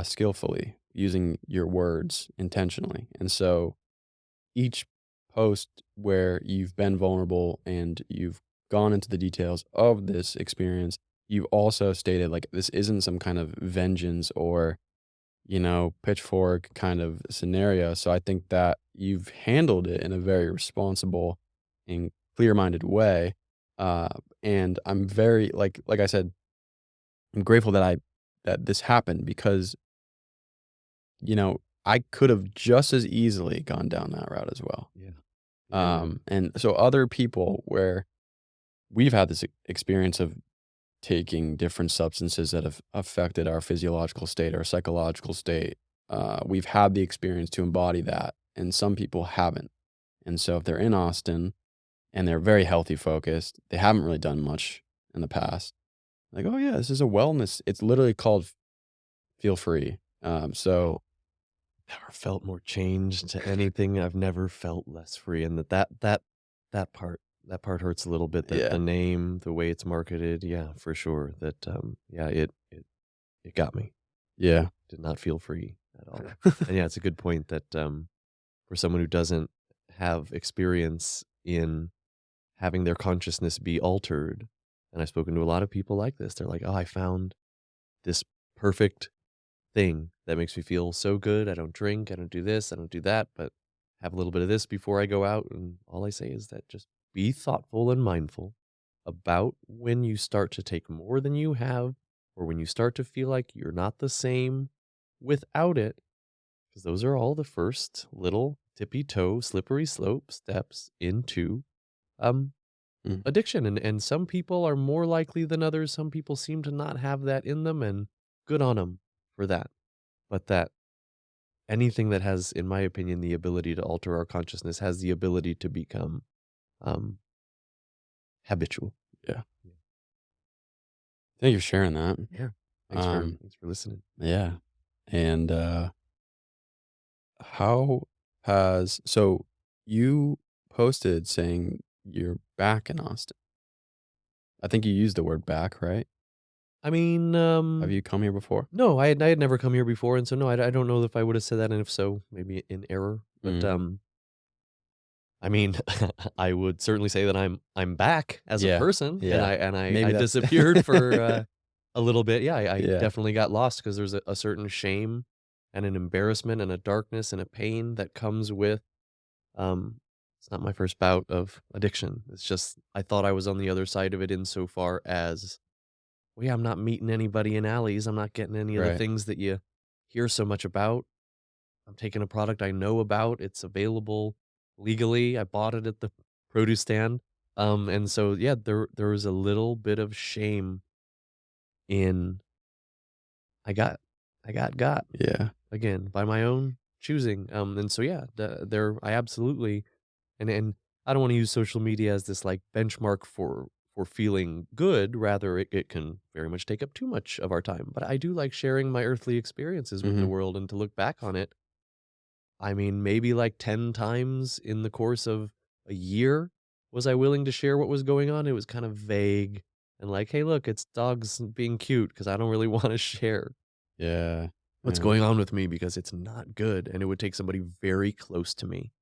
skillfully using your words intentionally. And so each post where you've been vulnerable and you've gone into the details of this experience, you've also stated like this isn't some kind of vengeance or, pitchfork kind of scenario. So I think that you've handled it in a very responsible and clear-minded way. Uh, and I'm very like I said, I'm grateful that this happened because, I could have just as easily gone down that route as well. Yeah. Yeah. And so other people where we've had this experience of taking different substances that have affected our physiological state, our psychological state. We've had the experience to embody that, and some people haven't. And so if they're in Austin and they're very healthy focused, they haven't really done much in the past. Like, oh yeah, this is a wellness. It's literally called Feel Free. So Never felt more changed to anything. I've never felt less free, and that part hurts a little bit. That yeah, the name, the way it's marketed, yeah, for sure. That yeah, it got me. yeah, Did not feel free at all. And yeah, it's a good point that for someone who doesn't have experience in having their consciousness be altered, and I've spoken to a lot of people like this. They're like, "Oh, I found this perfect thing that makes me feel so good. I don't drink, I don't do this, I don't do that, but have a little bit of this before I go out." And all I say is that just be thoughtful and mindful about when you start to take more than you have, or when you start to feel like you're not the same without it, because those are all the first little tippy toe, slippery slope steps into um mm, addiction. And some people are more likely than others. Some people seem to not have that in them, and good on them for that. But that anything that has, in my opinion, the ability to alter our consciousness has the ability to become um, habitual. yeah. Thank you for sharing that. Yeah. Um, Thanks for listening. yeah. And how has so you posted saying you're back in Austin. I think you used the word back, right? I mean, Have you come here before? no, I had never come here before, and so no, I don't know if I would have said that, and if so, maybe in error. But Mm. I mean, I would certainly say that I'm back as a Yeah. person, and Yeah. I Maybe that's disappeared for a little bit. Yeah, I yeah. definitely got lost because there's a certain shame and an embarrassment and a darkness and a pain that comes with. Um, it's not my first bout of addiction. It's just I thought I was on the other side of it insofar as, well, yeah, I'm not meeting anybody in alleys. I'm not getting any of the Right. things that you hear so much about. I'm taking a product I know about. It's available legally. I bought it at the produce stand. And so yeah, there was a little bit of shame in I got got Yeah. again by my own choosing. And so yeah, there I absolutely and I don't want to use social media as this like benchmark for feeling good. Rather, it can very much take up too much of our time. But I do like sharing my earthly experiences with the Mhm. world and to look back on it. I mean, maybe like 10 times in the course of a year was I willing to share what was going on. It was kind of vague and like, hey, look, it's dogs being cute because I don't really want to share Yeah. what's Yeah. going on with me because it's not good. And it would take somebody very close to me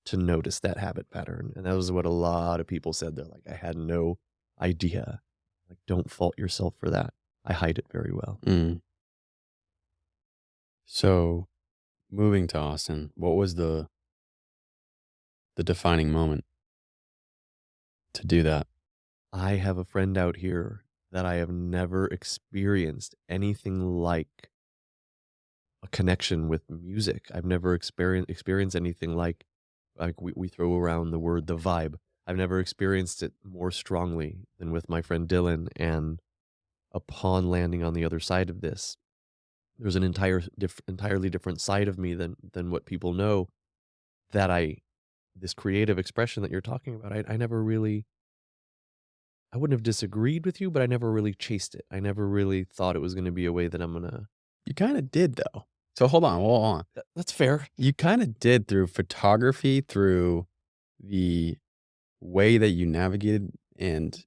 to notice that habit pattern. And that was what a lot of people said. They're like, I had no idea. Like, don't fault yourself for that. I hide it very well. Mm. So, moving to Austin, what was the defining moment to do that? I have a friend out here that I have never experienced anything like a connection with music. I've never experienced anything like we throw around the word the vibe. I've never experienced it more strongly than with my friend Dylan. And upon landing on the other side of this, there's an entirely different side of me than what people know. That I this creative expression that you're talking about, I never really I wouldn't have disagreed with you, but I never really chased it. I never really thought it was going to be a way that I'm gonna. You kinda did though. So hold on. That's fair. You kinda did through photography, through the way that you navigated and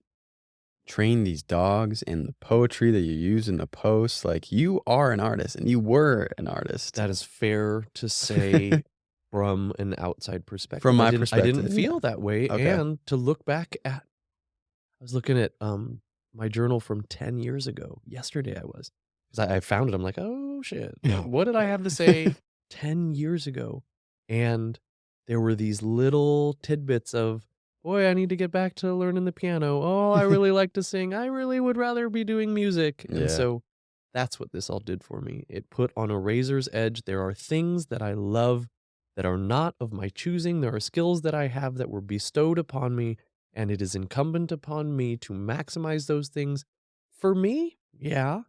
train these dogs and the poetry that you use in the posts, like, you are an artist, and you were an artist. That is fair to say from an outside perspective. From my I didn't perspective, yeah. feel that way, Okay. and to look back at I was looking at, my journal from 10 years ago. Yesterday I was, 'cause I found it, I'm like, "Oh, shit. Yeah. What did I have to say 10 years ago?" And there were these little tidbits of, "Boy, I need to get back to learning the piano. Oh, I really like to sing. I really would rather be doing music." And Yeah. so that's what this all did for me. It put on a razor's edge. There are things that I love that are not of my choosing. There are skills that I have that were bestowed upon me, and it is incumbent upon me to maximize those things for me. Yeah,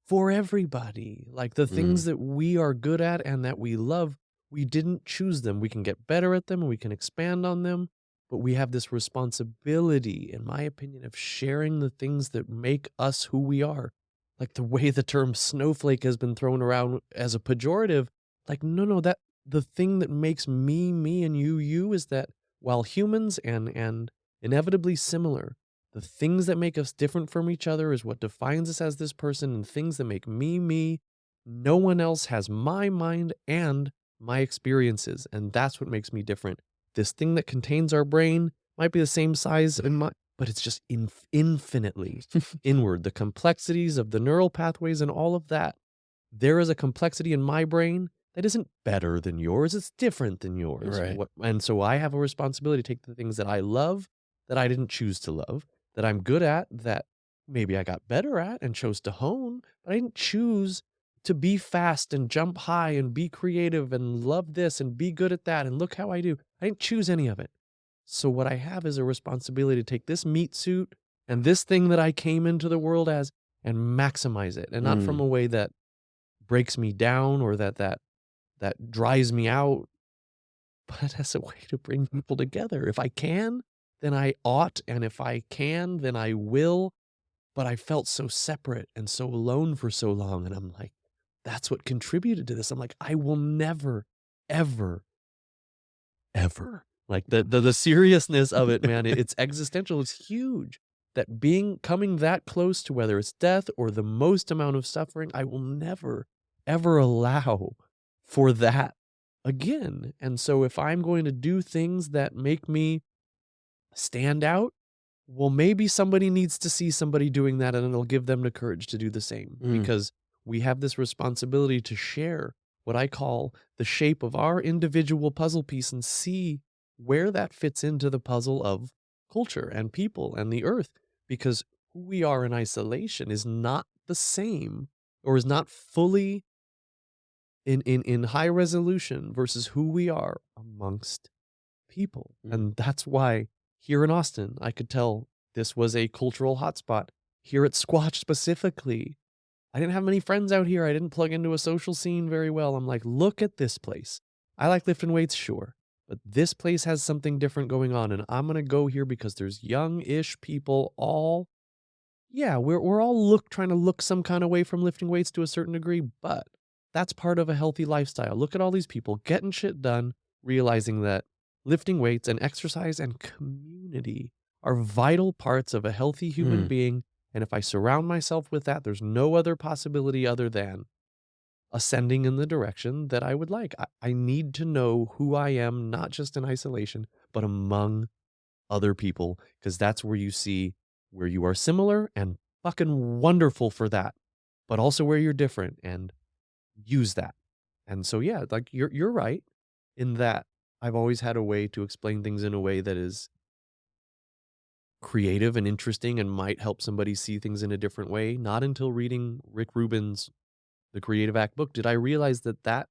for everybody. Like the things Mm. that we are good at and that we love, we didn't choose them. We can get better at them and we can expand on them, but we have this responsibility, in my opinion, of sharing the things that make us who we are. Like the way the term snowflake has been thrown around as a pejorative, like, no, that the thing that makes me, me, and you is that while humans and inevitably similar, the things that make us different from each other is what defines us as this person, and things that make me, me. No one else has my mind and my experiences, and that's what makes me different. This thing that contains our brain might be the same size in my, but it's just infinitely inward. The complexities of the neural pathways and all of that. There is a complexity in my brain that isn't better than yours. It's different than yours. Right. And so I have a responsibility to take the things that I love, that I didn't choose to love, that I'm good at, that maybe I got better at and chose to hone, but I didn't choose to be fast and jump high and be creative and love this and be good at that and look how I do. I didn't choose any of it. So what I have is a responsibility to take this meat suit and this thing that I came into the world as and maximize it, and not from Mm. a way that breaks me down or that dries me out, but as a way to bring people together. If I can, then I ought, and if I can, then I will. But I felt so separate and so alone for so long, and I'm like, that's what contributed to this. I'm like, I will never, ever, ever. Like the seriousness of it, man, it's existential. It's huge. That being coming that close to whether it's death or the most amount of suffering, I will never, ever allow for that again. And so if I'm going to do things that make me stand out, well, maybe somebody needs to see somebody doing that and it'll give them the courage to do the same, Mm. because we have this responsibility to share what I call the shape of our individual puzzle piece and see where that fits into the puzzle of culture and people and the earth, because who we are in isolation is not the same, or is not fully in high resolution versus who we are amongst people. Mm. And that's why here in Austin, I could tell this was a cultural hotspot. Here at Squatch specifically, I didn't have many friends out here. I didn't plug into a social scene very well. I'm like, look at this place. I like lifting weights, sure, but this place has something different going on, and I'm gonna go here because there's young-ish people all, yeah, we're all trying to look some kind of way from lifting weights to a certain degree, but that's part of a healthy lifestyle. Look at all these people getting shit done, realizing that lifting weights and exercise and community are vital parts of a healthy human Mm. being. And if I surround myself with that, there's no other possibility other than ascending in the direction that I would like. I need to know who I am, not just in isolation, but among other people, because that's where you see where you are similar and fucking wonderful for that, but also where you're different, and use that. And so yeah, like you're right in that I've always had a way to explain things in a way that is creative and interesting and might help somebody see things in a different way. Not until reading Rick Rubin's The Creative Act book did I realize that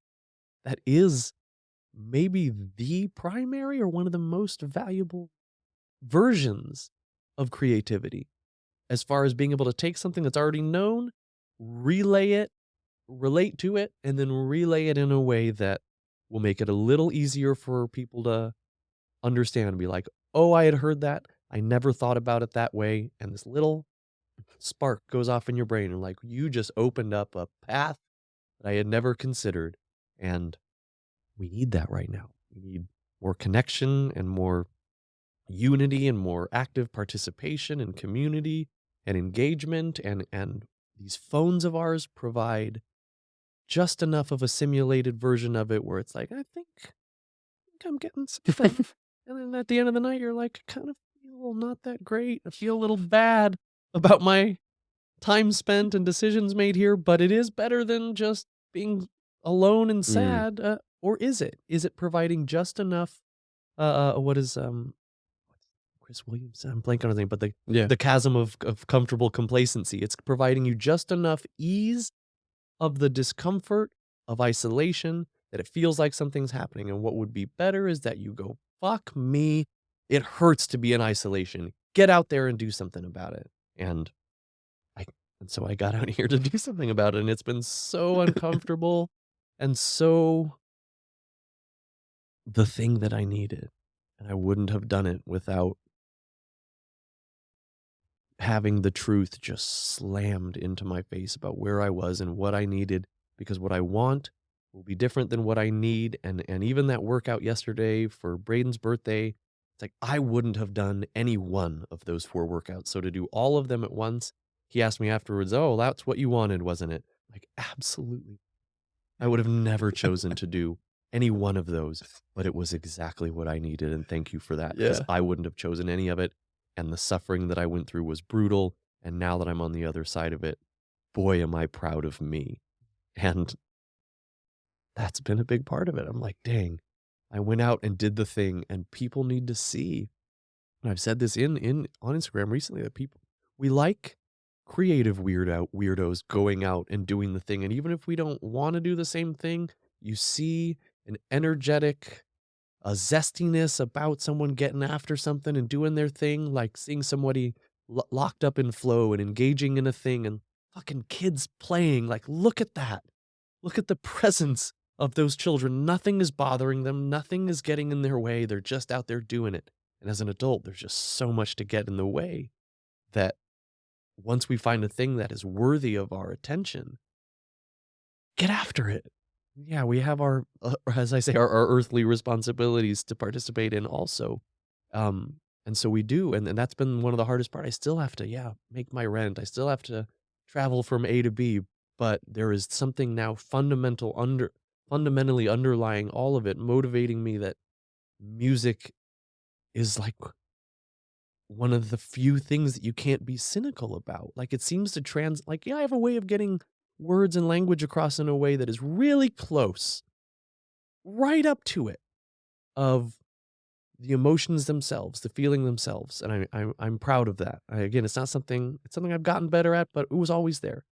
is maybe the primary or one of the most valuable versions of creativity, as far as being able to take something that's already known, relay it, relate to it, and then relay it in a way that will make it a little easier for people to understand and be like, oh, I had heard that. I never thought about it that way. And this little spark goes off in your brain, and like you just opened up a path that I had never considered. And we need that right now. We need more connection and more unity and more active participation and community and engagement, and these phones of ours provide just enough of a simulated version of it where it's like, I think I'm getting something. And then at the end of the night, you're like, I kind of feel not that great. I feel a little bad about my time spent and decisions made here, but it is better than just being alone and Mm. sad. Or is it? Is it providing just enough? What is Chris Williams? I'm blanking on his name, but Yeah. the chasm of comfortable complacency. It's providing you just enough ease of the discomfort of isolation that it feels like something's happening. And what would be better is that you go, fuck me. It hurts to be in isolation. Get out there and do something about it. And I and so I got out here to do something about it. And it's been so uncomfortable and so the thing that I needed. And I wouldn't have done it without having the truth just slammed into my face about where I was and what I needed, because what I want will be different than what I need. And even that workout yesterday for Braden's birthday, it's like I wouldn't have done any one of those 4 workouts. So to do all of them at once, he asked me afterwards, "Oh, that's what you wanted, wasn't it?" Like, absolutely. I would have never chosen to do any one of those, but it was exactly what I needed, and thank you for that, because Yeah. I wouldn't have chosen any of it, and the suffering that I went through was brutal, and now that I'm on the other side of it, boy, am I proud of me, and that's been a big part of it. I'm like, "Dang, I went out and did the thing, and people need to see." And I've said this in on Instagram recently that people we like creative weirdos going out and doing the thing, and even if we don't wanna do the same thing, you see an energetic, a zestiness about someone getting after something and doing their thing, like seeing somebody locked up in flow and engaging in a thing and fucking kids playing, like, look at that. Look at the presence of those children. Nothing is bothering them, nothing is getting in their way, they're just out there doing it. And as an adult, there's just so much to get in the way that once we find a thing that is worthy of our attention, get after it. Yeah, we have our, as I say, our earthly responsibilities to participate in also. And so we do. And that's been one of the hardest part. I still have to, yeah, make my rent. I still have to travel from A to B, but there is something now fundamentally underlying all of it, motivating me that music is like one of the few things that you can't be cynical about. Like, it seems to like, yeah, I have a way of getting words and language across in a way that is really close, right up to it, of the emotions themselves, the feeling themselves, and I'm proud of that. Again, it's something I've gotten better at, but it was always there.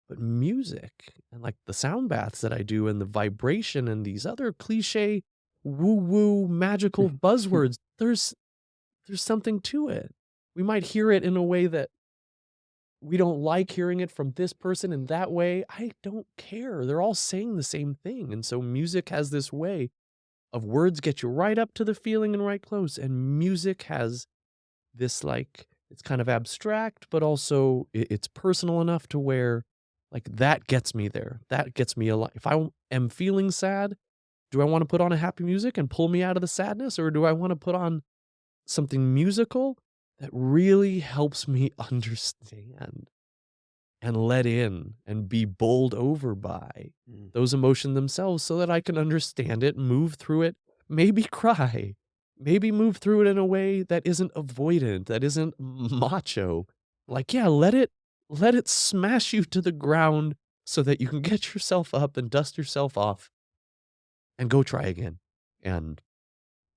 But music and, like, the sound baths that I do and the vibration and these other cliche woo-woo magical buzzwords, there's something to it. We might hear it in a way that we don't like hearing it from this person in that way. I don't care. They're all saying the same thing. And so music has this way of words get you right up to the feeling and right close. And music has this, like, it's kind of abstract, but also it's personal enough to where, like, that gets me there. That gets me alive. If I am feeling sad, do I want to put on a happy music and pull me out of the sadness? Or do I want to put on something musical that really helps me understand and let in and be bowled over by Mm. those emotions themselves so that I can understand it, move through it, maybe cry, maybe move through it in a way that isn't avoidant, that isn't macho. Like, yeah, let it smash you to the ground so that you can get yourself up and dust yourself off and go try again. And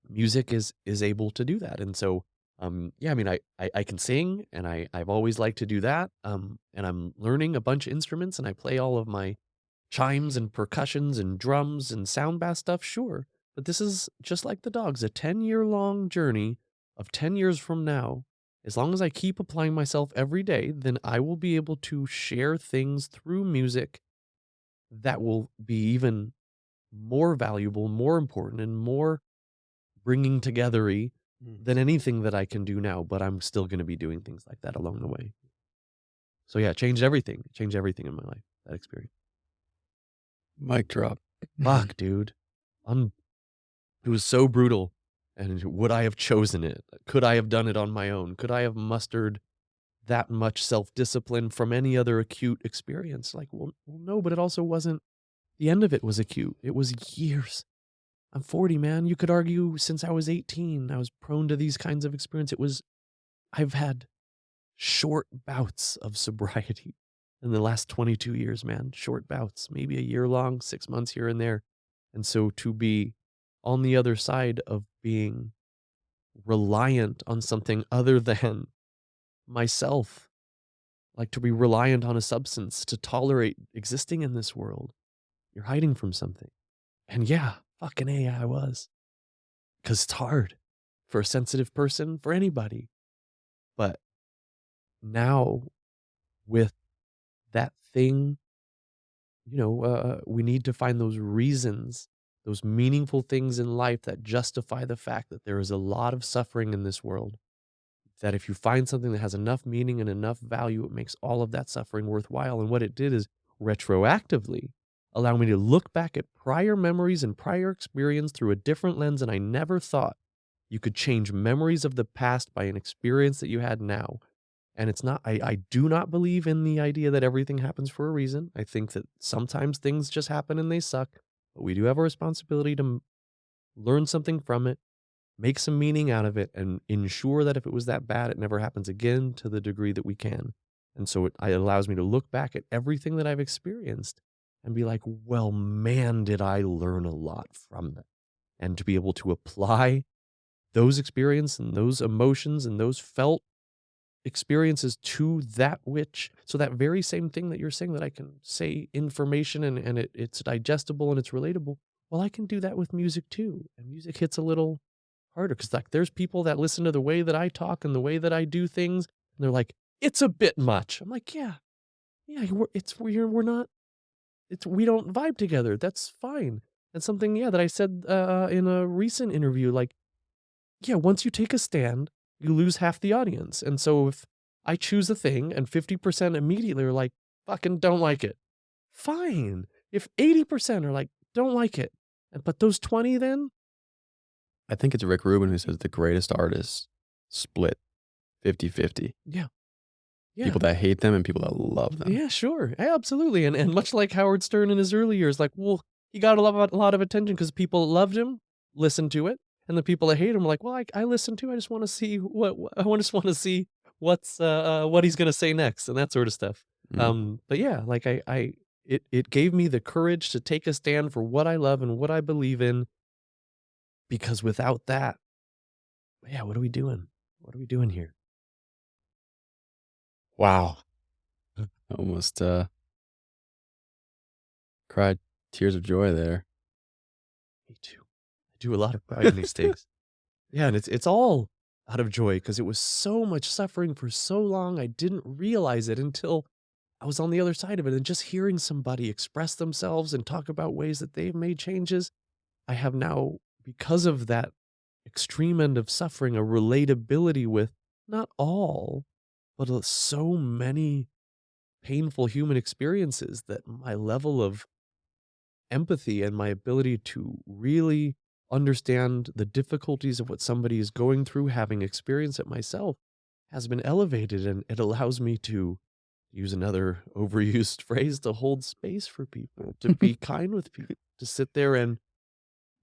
music is able to do that, and so, yeah, I mean, I can sing, and I've always liked to do that, and I'm learning a bunch of instruments, and I play all of my chimes and percussions and drums and sound bass stuff, sure, but this is just like the dogs, a 10-year-long journey of 10 years from now. As long as I keep applying myself every day, then I will be able to share things through music that will be even more valuable, more important, and more bringing togethery Mm. than anything that I can do now, but I'm still gonna be doing things like that along the way. So, yeah, it changed everything in my life, that experience. Mic drop. Fuck, dude. Un It was so brutal, and would I have chosen it? Could I have done it on my own? Could I have mustered that much self-discipline from any other acute experience? Like, well, no, but it also wasn't the end of it was acute. It was years. I'm 40, man. You could argue since I was 18, I was prone to these kinds of experience. I've had short bouts of sobriety in the last 22 years, man. Short bouts, maybe a year long, 6 months here and there. And so to be on the other side of being reliant on something other than myself, like to be reliant on a substance to tolerate existing in this world, you're hiding from something. And yeah, fucking A, I was. Because it's hard for a sensitive person, for anybody. But now with that thing, we need to find those reasons, those meaningful things in life that justify the fact that there is a lot of suffering in this world. That if you find something that has enough meaning and enough value, it makes all of that suffering worthwhile. And what it did is retroactively allow me to look back at prior memories and prior experience through a different lens. And I never thought you could change memories of the past by an experience that you had now. And it's not, I do not believe in the idea that everything happens for a reason. I think that sometimes things just happen and they suck, but we do have a responsibility to learn something from it, make some meaning out of it, and ensure that if it was that bad, it never happens again to the degree that we can. And so it allows me to look back at everything that I've experienced and be like, well, man, did I learn a lot from that. And to be able to apply those experiences and those emotions and those felt experiences to that so that very same thing that you're saying, that I can say information and it's digestible and it's relatable. Well, I can do that with music too. And music hits a little harder because like there's people that listen to the way that I talk and the way that I do things, and they're like, it's a bit much. I'm like, yeah, we're not, we don't vibe together. That's fine. And something, yeah, that I said in a recent interview, like, yeah, once you take a stand, you lose half the audience. And so if I choose a thing and 50% immediately are like, fucking don't like it, fine. If 80% are like, don't like it, but those 20 then, I think it's Rick Rubin who says the greatest artists split 50-50. yeah, yeah. People that hate them and people that love them. Yeah, sure. Yeah, absolutely. And much like Howard Stern in his early years, like, well, he got a lot of attention because people that loved him listened to it. And the people that hate him were like, well, I listen to, I just want to see just want to see what he's going to say next and that sort of stuff. But yeah, like it gave me the courage to take a stand for what I love and what I believe in, because without that, yeah, what are we doing? What are we doing here? Wow. Almost cried tears of joy there. Me too. I do a lot of crying these days. Yeah, and it's all out of joy because it was so much suffering for so long. I didn't realize it until I was on the other side of it, and just hearing somebody express themselves and talk about ways that they've made changes. I have now, because of that extreme end of suffering, a relatability with not all, but so many painful human experiences, that my level of empathy and my ability to really understand the difficulties of what somebody is going through, having experienced it myself, has been elevated. And it allows me to use another overused phrase, to hold space for people, to be kind with people, to sit there and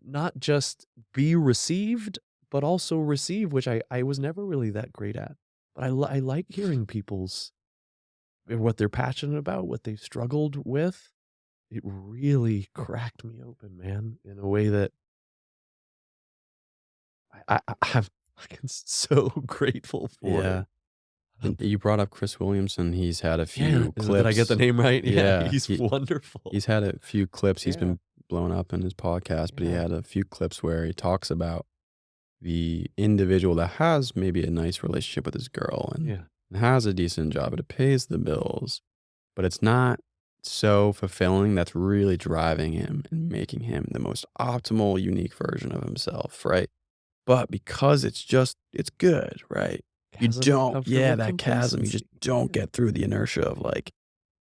not just be received, but also receive, which I was never really that great at. But I like hearing people's, what they're passionate about, what they've struggled with. It really cracked me open, man, in a way that I'm fucking so grateful for Yeah. it. And you brought up Chris Williamson. He's had a Yeah, few clips. did I get the name right? Yeah, Yeah, he's wonderful. He's had a few clips. He's Yeah. been blown up in his podcast, but he Yeah. had a few clips where he talks about the individual that has maybe a nice relationship with his girl and Yeah. has a decent job, but it pays the bills, but it's not so fulfilling. That's really driving him and making him the most optimal, unique version of himself, right? But because it's good, right? You Chasm of don't, yeah, comfortable that chasm, you just complacency. don't Yeah. get through the inertia of like,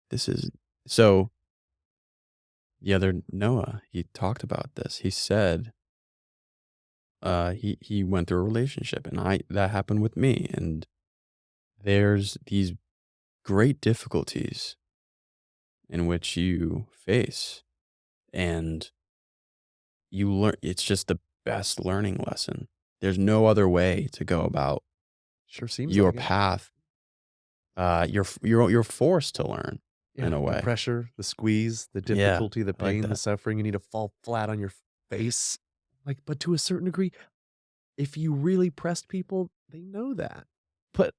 this is so. The other Noah, he talked about this. He said, he went through a relationship, and that happened with me. And there's these great difficulties in which you face, and you learn. It's just the best learning lesson. There's no other way to go about Sure seems your like it. path. You're forced to learn in Yeah, a the way. pressure, the squeeze, the Yeah, difficulty, the I like pain, the that. suffering, you need to fall flat on your face. Like, but to a certain degree, if you really pressed people, they know that. But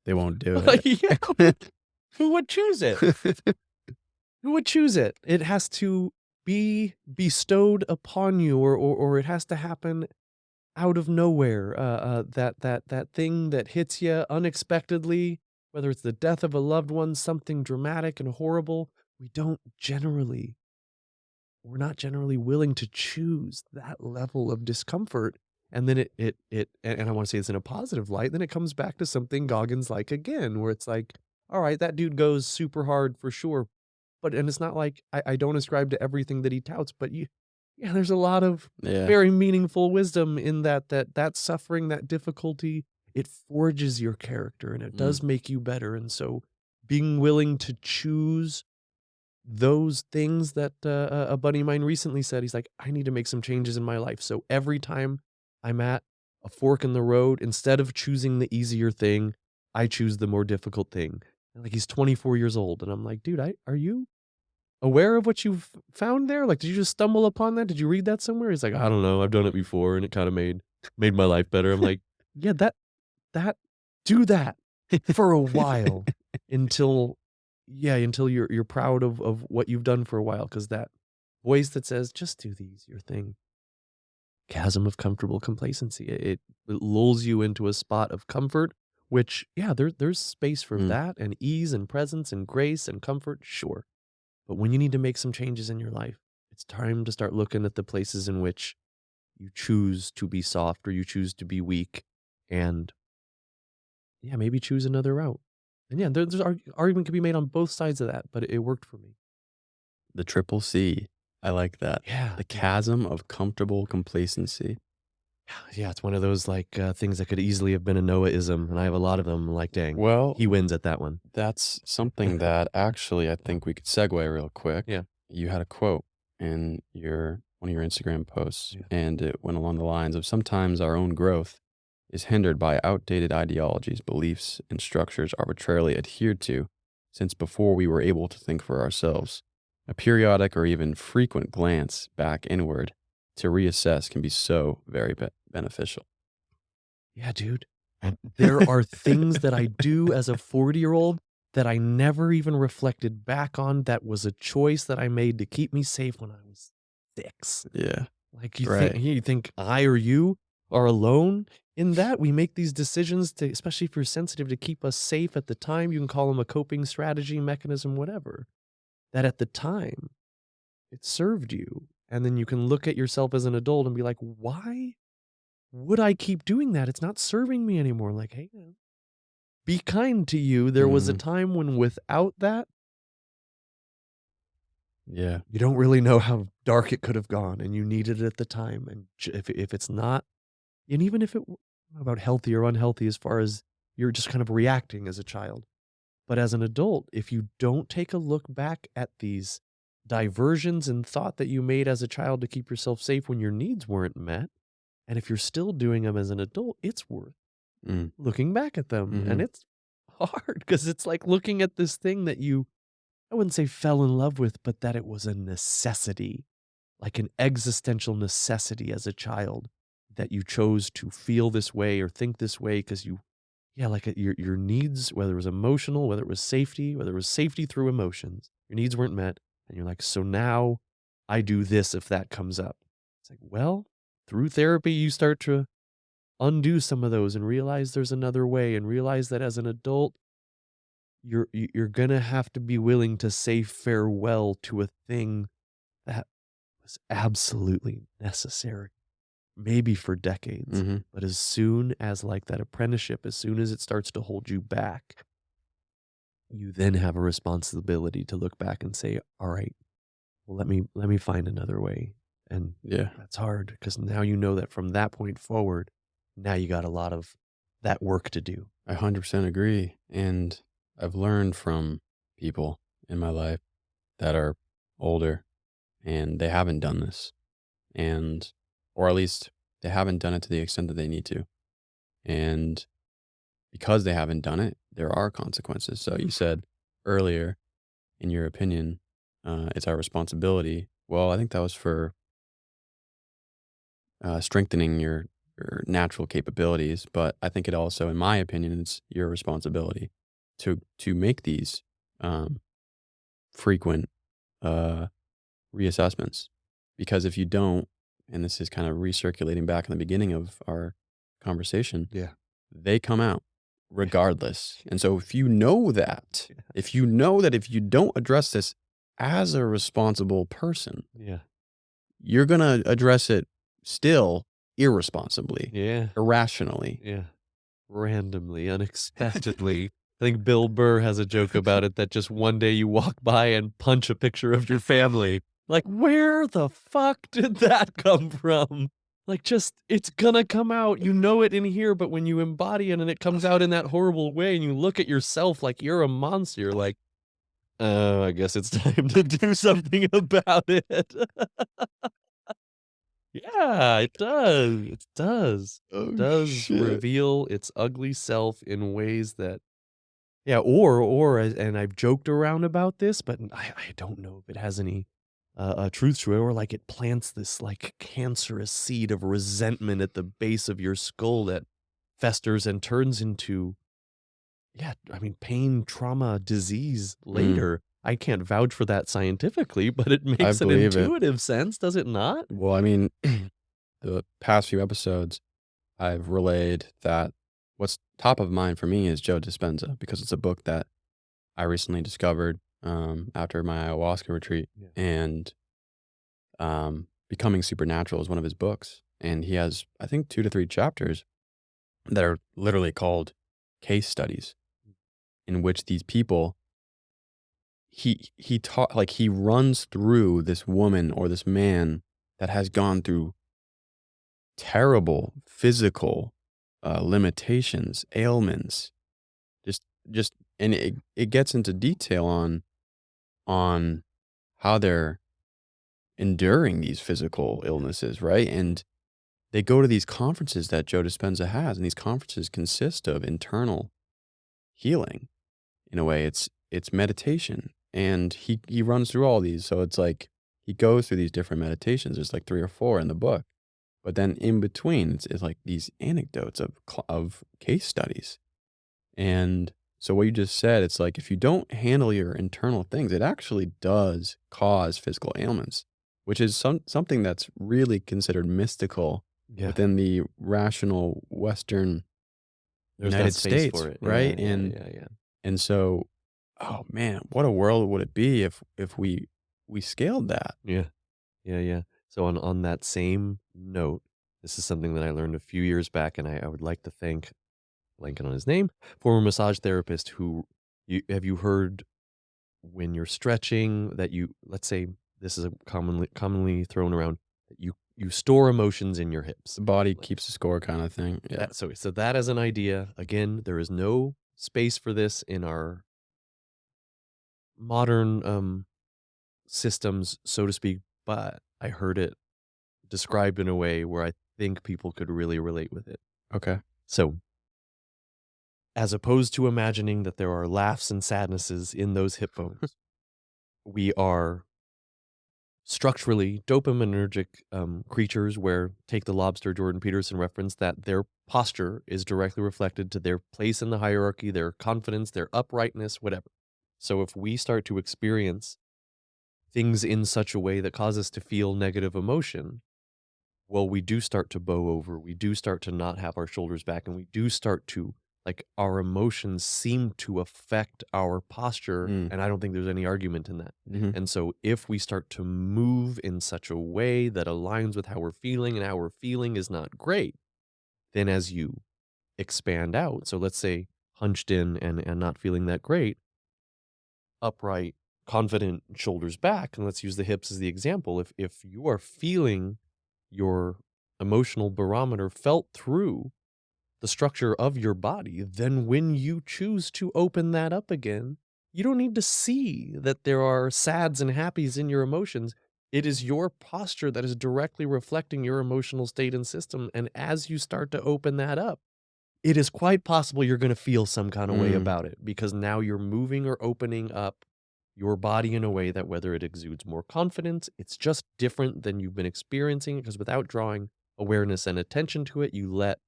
They won't do like, yeah, it. who would choose it? Who would choose it? It has to be bestowed upon you, or it has to happen out of nowhere, that thing that hits you unexpectedly, whether it's the death of a loved one, something dramatic and horrible, we don't generally we're not generally willing to choose that level of discomfort. And then and I want to say this in a positive light, then it comes back to something Goggins like again, where it's like, all right, that dude goes super hard for sure. But and it's not like I don't ascribe to everything that he touts, but yeah, there's a lot of Yeah. very meaningful wisdom in that suffering, that difficulty, it forges your character and it Mm. does make you better. And so being willing to choose those things that a buddy of mine recently said, he's like, I need to make some changes in my life. So every time I'm at a fork in the road, instead of choosing the easier thing, I choose the more difficult thing. And like he's 24 years old. And I'm like, dude, are you aware of what you've found there? Like, did you just stumble upon that? Did you read that somewhere? He's like, I don't know. I've done it before and it kind of made my life better. I'm like, yeah, that do that for a while until until you're proud of what you've done for a while, because that voice that says, "Just do the easier thing." Chasm of comfortable complacency. It lulls you into a spot of comfort, which, yeah, there's space for Mm. that and ease and presence and grace and comfort, sure. But when you need to make some changes in your life, it's time to start looking at the places in which you choose to be soft or you choose to be weak, and yeah, maybe choose another route. And yeah, there's argument can be made on both sides of that, but it worked for me. The triple C. I like that. Yeah, The yeah, chasm of comfortable complacency. yeah. It's one of those like things that could easily have been a Noah-ism, and I have a lot of them. Like, dang, Well, he wins at that one. that's something that actually I think we could segue real quick. Yeah, You had a quote in your one of your Instagram posts, yeah, and it went along the lines of sometimes our own growth is hindered by outdated ideologies, beliefs, and structures arbitrarily adhered to since before we were able to think for ourselves. A periodic or even frequent glance back inward to reassess can be so very beneficial. yeah, dude. There are things that I do as a 40-year-old that I never even reflected back on. That was a choice that I made to keep me safe when I was 6. Yeah, Like, right. you think I or you are alone in that? We make these decisions to, especially if you're sensitive, to keep us safe at the time. You can call them a coping strategy, mechanism, whatever. That at the time, it served you. And then you can look at yourself as an adult and be like, why would I keep doing that? It's not serving me anymore. Like, hey, man, be kind to you. There was a Mm, time when without that, yeah. you don't really know how dark it could have gone, and you needed it at the time. And if it's not, and even if about healthy or unhealthy, as far as you're just kind of reacting as a child, but as an adult, if you don't take a look back at these diversions in thought that you made as a child to keep yourself safe when your needs weren't met, and if you're still doing them as an adult, it's worth Mm, looking back at them. And mhm. it's hard because it's like looking at this thing that you, I wouldn't say fell in love with, but that it was a necessity, like an existential necessity as a child, that you chose to feel this way or think this way because you, yeah, like your needs, whether it was emotional, whether it was safety through emotions, your needs weren't met. And you're like, so now I do this if that comes up. It's like, well, through therapy, you start to undo some of those and realize there's another way, and realize that as an adult, you're gonna have to be willing to say farewell to a thing that was absolutely necessary, maybe for decades. Mhm. But as soon as, like that apprenticeship, as soon as it starts to hold you back, you then have a responsibility to look back and say, all right, well, let me find another way. And Yeah, that's hard because now you know that from that point forward, now you got a lot of that work to do. I 100% agree. And I've learned from people in my life that are older and they haven't done this. And, or at least they haven't done it to the extent that they need to. And because they haven't done it, there are consequences. So you said earlier, in your opinion, it's our responsibility. Well, I think that was for strengthening your natural capabilities. But I think it also, in my opinion, it's your responsibility to make these um, frequent uh, reassessments. Because if you don't, and this is kind of recirculating back in the beginning of our conversation, Yeah. they come out Yeah. regardless. And so if you know that, if Yes. you know that if you don't address this as a responsible person, Yeah. you're going to address it still irresponsibly, Yeah. irrationally. Yeah. Randomly, unexpectedly. I think Bill Burr has a joke about it that just one day you walk by and punch a picture of your family. Like, where the fuck did that come from? Like, just, it's gonna come out. You know it in here, but when you embody it and it comes out in that horrible way and you look at yourself like you're a monster, you're like, oh, I guess it's time to do something about it. Yeah, it does. It does. It Oh, does shit. reveal its ugly self in ways that, yeah, or and I've joked around about this, but I don't know if it has any truth to it, or like it plants this like cancerous seed of resentment at the base of your skull that festers and turns into, yeah, I mean, pain, trauma, disease Mm, later. I can't vouch for that scientifically, but it I makes an believe it. intuitive sense, does it not? Well, I mean, the past few episodes, I've relayed that what's top of mind for me is Joe Dispenza because it's a book that I recently discovered after my ayahuasca retreat. Yeah. And Becoming Supernatural is one of his books. And he has, I think, 2 to 3 chapters that are literally called case studies in which these people he taught like he runs through this woman or this man that has gone through terrible physical limitations, ailments, just just and it gets into detail on how they're enduring these physical illnesses, right? And they go to these conferences that Joe Dispenza has, and these conferences consist of internal healing. In a way, it's meditation, and he runs through all these. So it's like he goes through these different meditations. There's like 3 or 4 in the book, but then in between, it's like these anecdotes of case studies. And so what you just said, it's like if you don't handle your internal things, it actually does cause physical ailments, which is something that's really considered mystical Yeah. within the rational Western There's that United space States, for it. Yeah, right? yeah, yeah, yeah. And so, oh man, what a world would it be if we scaled that? Yeah. Yeah, yeah. So on that same note, this is something that I learned a few years back, and I would like to thank, blanking on his name, former massage therapist who, you heard when you're stretching that you, let's say, this is a commonly thrown around, that you store emotions in your hips. The body Like keeps the score kind of thing. Yeah. that, so that as an idea, again, there is no space for this in our modern systems, so to speak, but I heard it described in a way where I think people could really relate with it. Okay. So, as opposed to imagining that there are laughs and sadnesses in those hip bones, we are structurally dopaminergic creatures where, take the lobster Jordan Peterson reference, that their posture is directly reflected to their place in the hierarchy, their confidence, their uprightness, whatever. So if we start to experience things in such a way that cause us to feel negative emotion, well, we do start to bow over. We do start to not have our shoulders back, and we do start to, like, our emotions seem to affect our posture. Mm. And I don't think there's any argument in that. Hmm. And so, if we start to move in such a way that aligns with how we're feeling, and how we're feeling is not great, then as you expand out, so let's say hunched in and not feeling that great, upright, confident, shoulders back, and let's use the hips as the example. If you are feeling your emotional barometer felt through the structure of your body, then when you choose to open that up again, you don't need to see that there are sads and happies in your emotions. It is your posture that is directly reflecting your emotional state and system. And as you start to open that up, it is quite possible you're going to feel some kind of way Mm. about it, because now you're moving or opening up your body in a way that, whether it exudes more confidence, it's just different than you've been experiencing, because without drawing awareness and attention to it, you let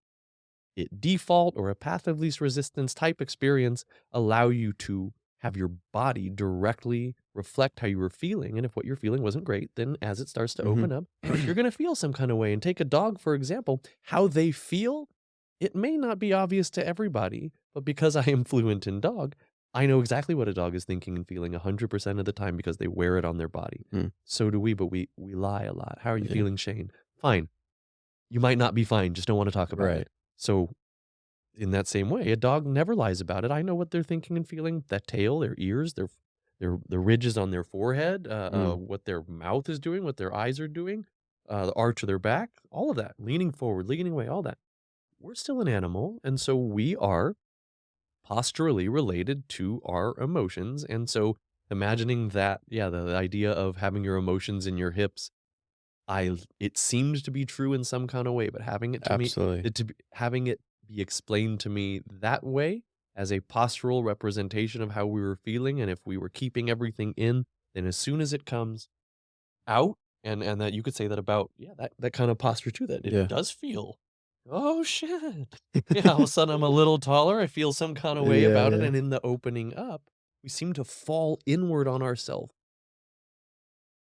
it default, or a path of least resistance type experience, allow you to have your body directly reflect how you were feeling. And if what you're feeling wasn't great, then as it starts to Mhm. open up, you're going to feel some kind of way. And take a dog, for example, how they feel, it may not be obvious to everybody, but because I am fluent in dog, I know exactly what a dog is thinking and feeling 100% of the time because they wear it on their body. Mm. So do we, but we lie a lot. How are you Yeah. feeling, Shane? Fine. You might not be fine, just don't want to talk about Right. it. So in that same way, a dog never lies about it. I know what they're thinking and feeling. That tail, their ears, the ridges on their forehead, Mm. what their mouth is doing, what their eyes are doing, the arch of their back, all of that, leaning forward, leaning away, all that. We're still an animal, and so we are posturally related to our emotions. And so imagining that, yeah, the idea of having your emotions in your hips, it seemed to be true in some kind of way, but having it to me, Absolutely. having it be explained to me that way as a postural representation of how we were feeling, and if we were keeping everything in, then as soon as it comes out, and that you could say that about, yeah, that kind of posture too, that it Yeah. does feel, oh shit. Yeah, all of a sudden I'm a little taller. I feel some kind of way Yeah, about it. yeah. And in the opening up, we seem to fall inward on ourselves.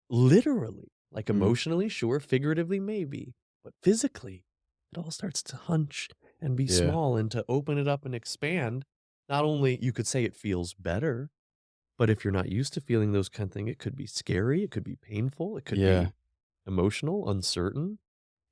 Literally, like Mm. emotionally, sure, figuratively, maybe, but physically, it all starts to hunch and be Yeah. small and to open it up and expand. Not only you could say it feels better, but if you're not used to feeling those kind of things, it could be scary, it could be painful, it could Yeah. be emotional, uncertain.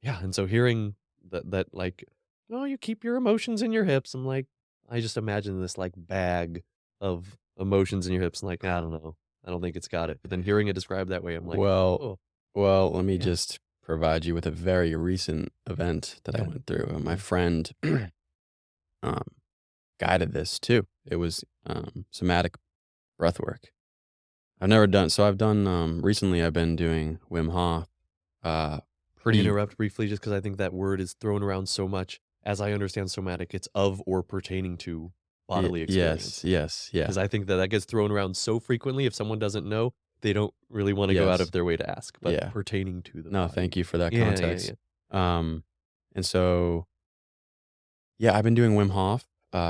Yeah, and so hearing that like, "Oh, you keep your emotions in your hips," I'm like, I just imagine this, like, bag of emotions in your hips, and like, I don't know. I don't think it's got it. But then hearing it described that way, I'm like, Well "Oh, well, let me yeah, just provide you with a very recent event that I yeah, went through. My yeah." friend, um, guided this too. It was, somatic breath work. I've never done so I've done, recently I've been doing Wim Hof, uh, Can I pretty interrupt briefly just because I think that word is thrown around so much? As I understand somatic, it's of or pertaining to bodily yes, experience. yes, yeah, Because I think that that gets thrown around so frequently, if someone doesn't know, they don't really wanna go out yes, of their way to ask, but yeah. pertaining to the No, body. thank you for that Yeah, yeah, context. yeah. Um, and so, yeah, I've been doing Wim Hof,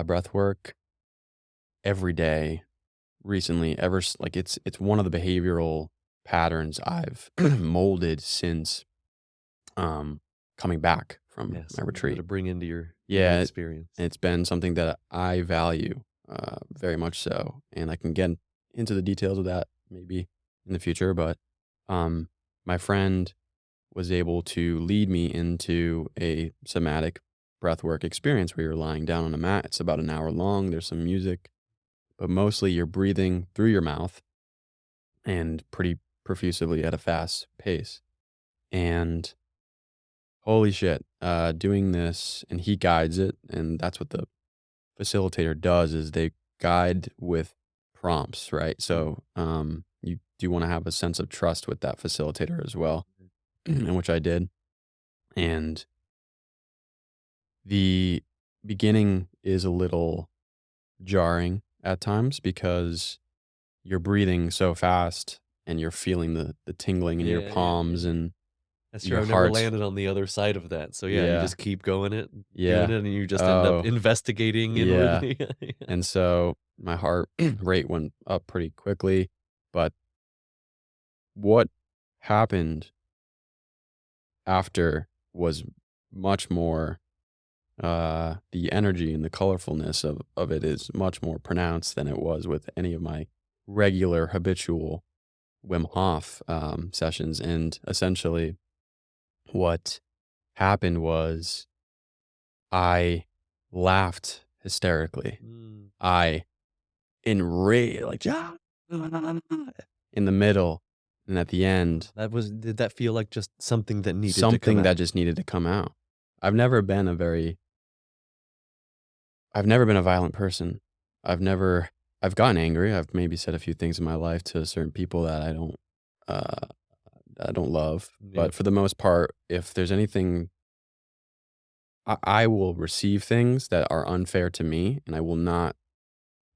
breath work every day recently, like, it's one of the behavioral patterns I've molded since, um, coming back from Yeah, my something to retreat. bring into your human Yeah, experience. it's been something that I value, very much so, and I can get into the details of that maybe in the future, but, um, my friend was able to lead me into a somatic breathwork experience where you're lying down on a mat. It's about an hour long. There's some music, but mostly you're breathing through your mouth and pretty profusively at a fast pace. And holy shit, doing this, and he guides it, and that's what the facilitator does is they guide with prompts, right? Mm, So, you do want to have a sense of trust with that facilitator as well, mhm. and which I did. And the beginning is a little jarring at times because you're breathing so fast and you're feeling the tingling in your Yeah, yeah, yeah, palms yeah. and That's true, your I've never heart's landed on the other side of that. So, yeah, you yeah, just keep going it doing yeah. it, and you just end up Oh, investigating yeah. inwardly. Yeah. And so my heart rate went up pretty quickly, but what happened after was much more the energy and the colorfulness of it is much more pronounced than it was with any of my regular habitual Wim Hof sessions. And essentially, what happened was I laughed hysterically. Mm. I like in the middle, and at the end, Did that feel like just something that needed to come something that out? just needed to come out. I've never been a very I've never been a violent person. I've never I've gotten angry. I've maybe said a few things in my life to certain people uh that I don't love. Yeah. But for the most part, if there's anything I will receive things that are unfair to me and I will not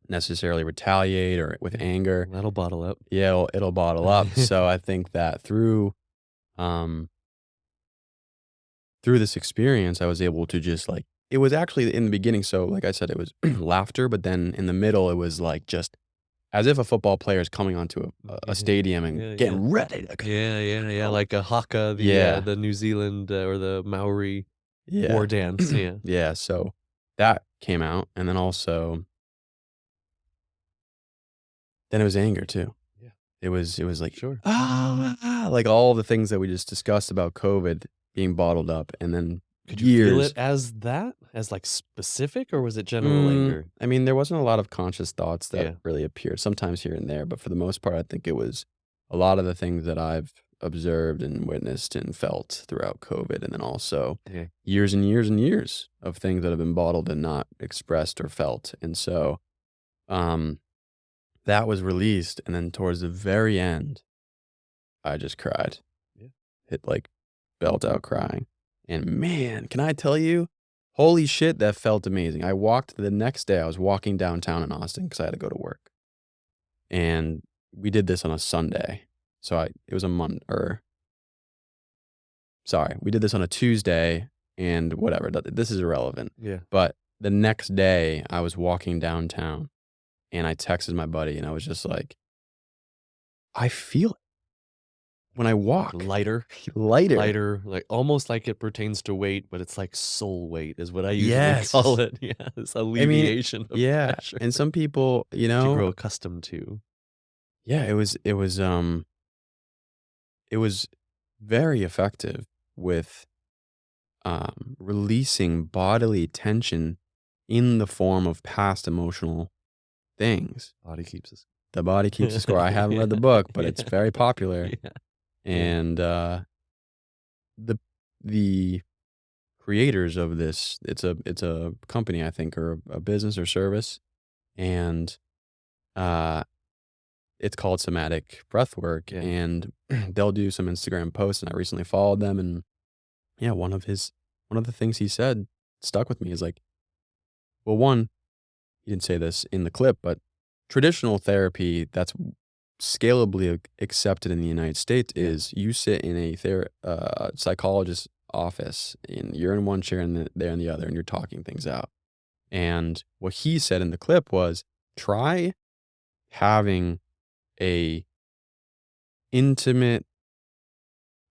necessarily retaliate or with Yeah. anger. Well, that'll bottle up. Yeah, it'll bottle up. So I think that um through this experience I was able to just like it was actually in the beginning so like I said it was laughter but then in the middle it was like just as if a football player is coming onto a stadium and Yeah, yeah. getting ready to Yeah, yeah, yeah, go. like a haka, Yeah. the New Zealand, or the Maori Yeah. war dance, yeah. Yeah, so that came out, and then also then it was anger too. Yeah, It was like, sure. like all the things that we just discussed about COVID being bottled up, and then Could you feel years. it as that? As, like, specific, or was it general anger? I mean, there wasn't a lot of conscious thoughts that Yeah, really appeared, sometimes here and there, but for the most part, I think it was a lot of the things that I've observed and witnessed and felt throughout COVID, and then also yeah, years and years and years of things that have been bottled and not expressed or felt. And so, um, that was released, and then towards the very end, I just cried. yeah. Hit, like, belt out crying, and man, can I tell you, holy shit, that felt amazing. I walked the next day, I was walking downtown in Austin because I had to go to work, and we did this on a Sunday, so I it was a or sorry, we did this on a Tuesday, and whatever, this is irrelevant, Yeah. but the next day, I was walking downtown, and I texted my buddy, and I was just like, "I feel it when I walk." Lighter, Lighter. lighter, like, almost like it pertains to weight, but it's like soul weight is what I usually Yes. call it. Yeah, it's I mean, alleviation of yeah, pressure and some people, to grow accustomed to. yeah, it was very effective with, releasing bodily tension in the form of past emotional things. Body keeps us. The Body Keeps the Score. I haven't read the book, but it's very popular, Yeah, yeah, and, the the creators of this, it's a company, I think, or a business or service, and, uh it's called Somatic Breathwork, yeah, and they'll do some Instagram posts, and I recently followed them, and yeah, one of the things he said stuck with me is like, well, one, he didn't say this in the clip, but traditional therapy that's scalably accepted in the United States yeah, is you sit in a psychologist's office, and you're in one chair and they're in the other, and you're talking things out. And what he said in the clip was, try having a intimate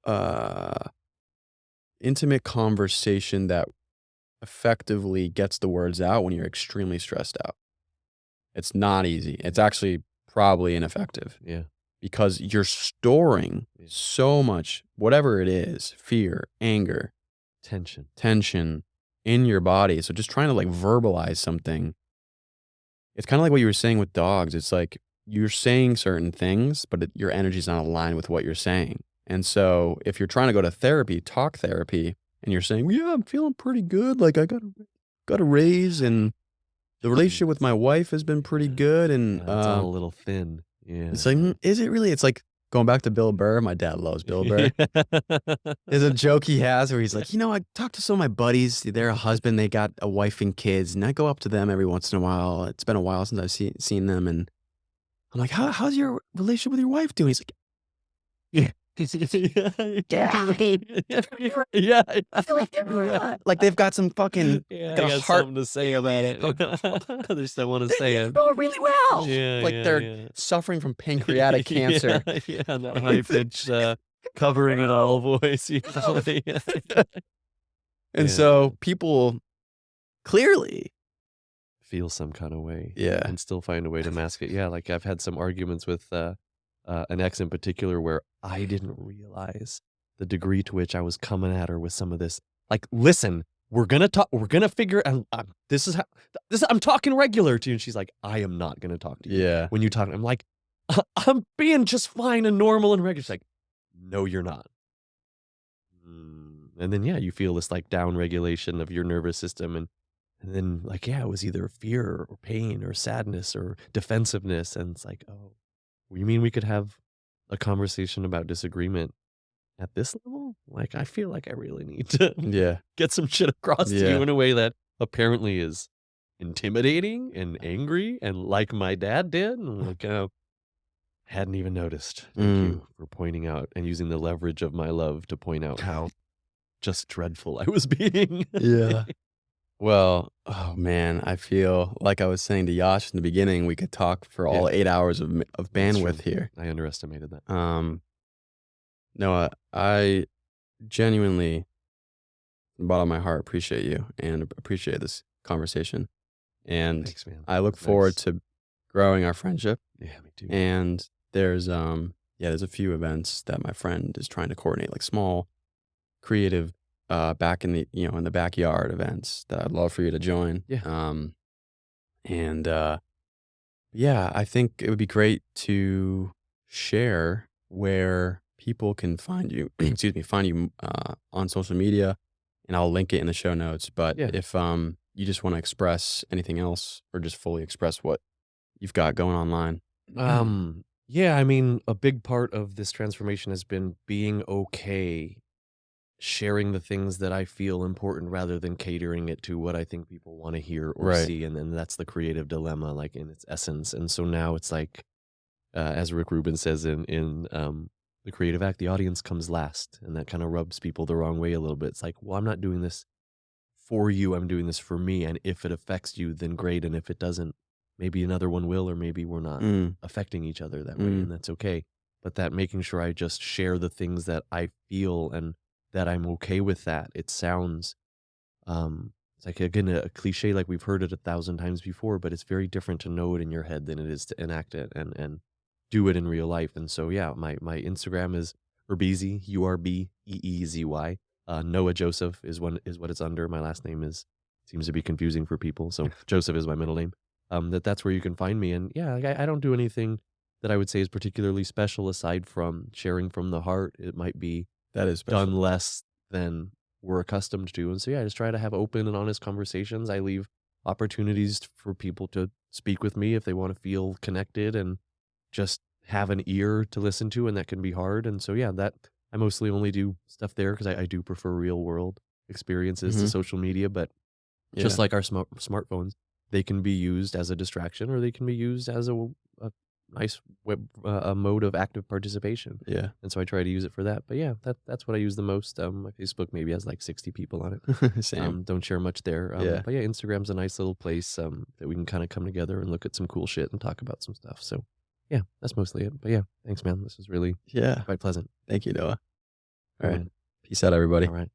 uh, intimate conversation that effectively gets the words out when you're extremely stressed out. It's not easy. It's actually probably ineffective yeah, because you're storing yeah. so much, whatever it is, fear, anger, Tension. tension in your body. So just trying to like verbalize something, it's kind of like what you were saying with dogs. It's like you're saying certain things, but your energy's not aligned with what you're saying. And so if you're trying to go to therapy, talk therapy, and you're saying, "Yeah, I'm feeling pretty good. Like I got a raise, and the relationship with my wife has been pretty good." And Yeah, it's all a little thin. Yeah. it's like, is it really? It's like going back to Bill Burr. My dad loves Bill Burr. There's a joke he has where he's like, I talked to some of my buddies. They're a husband. They got a wife and kids, and I go up to them every once in a while. It's been a while since I've seen them, and I'm like, how's your relationship with your wife doing? He's like, yeah. Yeah. Like they've got some fucking Yeah, I like a got heart. something to say about it. There's someone to say it. Going really well. Yeah, Like yeah, they're yeah. suffering from pancreatic cancer. Yeah, yeah, that high pitched, covering it all voice, you know? Yeah. And Yeah. so people clearly, Feel some kind of way, yeah, and still find a way to mask it. Yeah, like, I've had some arguments with, an ex in particular where I didn't realize the degree to which I was coming at her with some of this. Like, "Listen, we're gonna figure out, this is how I'm talking regular to you," and she's like, "I am not gonna talk to you yeah, when you talk." I'm like, I'm being just fine and normal and regular." She's like, "No, you're not." And then, yeah, you feel this, like, down regulation of your nervous system, and then, like, yeah, it was either fear or pain or sadness or defensiveness, and it's like, "Oh, you mean we could have a conversation about disagreement at this level? Like, I feel like I really need to yeah, get some shit across to you yeah, in a way that apparently is intimidating and angry and like my dad did." And I'm like, "Oh, hadn't even noticed. Thank mm, you for pointing out and using the leverage of my love to point out how just dreadful I was being." yeah. Well, oh man, I feel like I was saying to Yash in the beginning, we could talk for Yeah, all 8 hours of that's bandwidth true. here. I underestimated that. Um, Noah, I genuinely, from the bottom of my heart, appreciate you and appreciate this conversation. And Thanks, man. I That look was forward nice. to growing our friendship. Yeah, me too. And there's a few events that my friend is trying to coordinate, like small creative back in the in the backyard events that I'd love for you to join. Yeah. And Yeah, I think it would be great to share where people can find you, excuse me, find you on social media, and I'll link it in the show notes. But Yeah. if you just want to express anything else or just fully express what you've got going online. Yeah, I mean, a big part of this transformation has been being okay sharing the things that I feel important rather than catering it to what I think people want to hear or Right. see. And then that's the creative dilemma, like in its essence. And so now it's like, as Rick Rubin says in the creative act, the audience comes last, and that kind of rubs people the wrong way a little bit. It's like, well, I'm not doing this for you. I'm doing this for me. And if it affects you, then great. And if it doesn't, maybe another one will, or maybe we're not Mm, affecting each other that way. mm, And that's okay. But that making sure I just share the things that I feel and that I'm okay with that. It sounds, it's like, again, a cliche, like we've heard it 1,000 times before, but it's very different to know it in your head than it is to enact it and do it in real life. And so, yeah, my Instagram is Urbeezy, Urbeezy. Noah Joseph is what it's under. My last name is seems to be confusing for people, so Joseph is my middle name. That's where you can find me. And yeah, like, I don't do anything that I would say is particularly special aside from sharing from the heart. It might be that is special. done less than we're accustomed to. And so, yeah, I just try to have open and honest conversations. I leave opportunities for people to speak with me if they want to feel connected and just have an ear to listen to, and that can be hard. And so, yeah, that I mostly only do stuff there because I do prefer real world experiences to Hmm. social media. But just Yeah, like our smartphones, they can be used as a distraction, or they can be used as a nice a mode of active participation. yeah. And so I try to use it for that. But yeah, that's what I use the most. My Facebook maybe has like 60 people on it. Same. Don't share much there. Yeah, But yeah, Instagram's a nice little place that we can kind of come together and look at some cool shit and talk about some stuff. So yeah, that's mostly it. But yeah, thanks, man. This was really yeah. quite pleasant. Thank you, Noah. All Cool, right. man. Peace out, everybody. All right.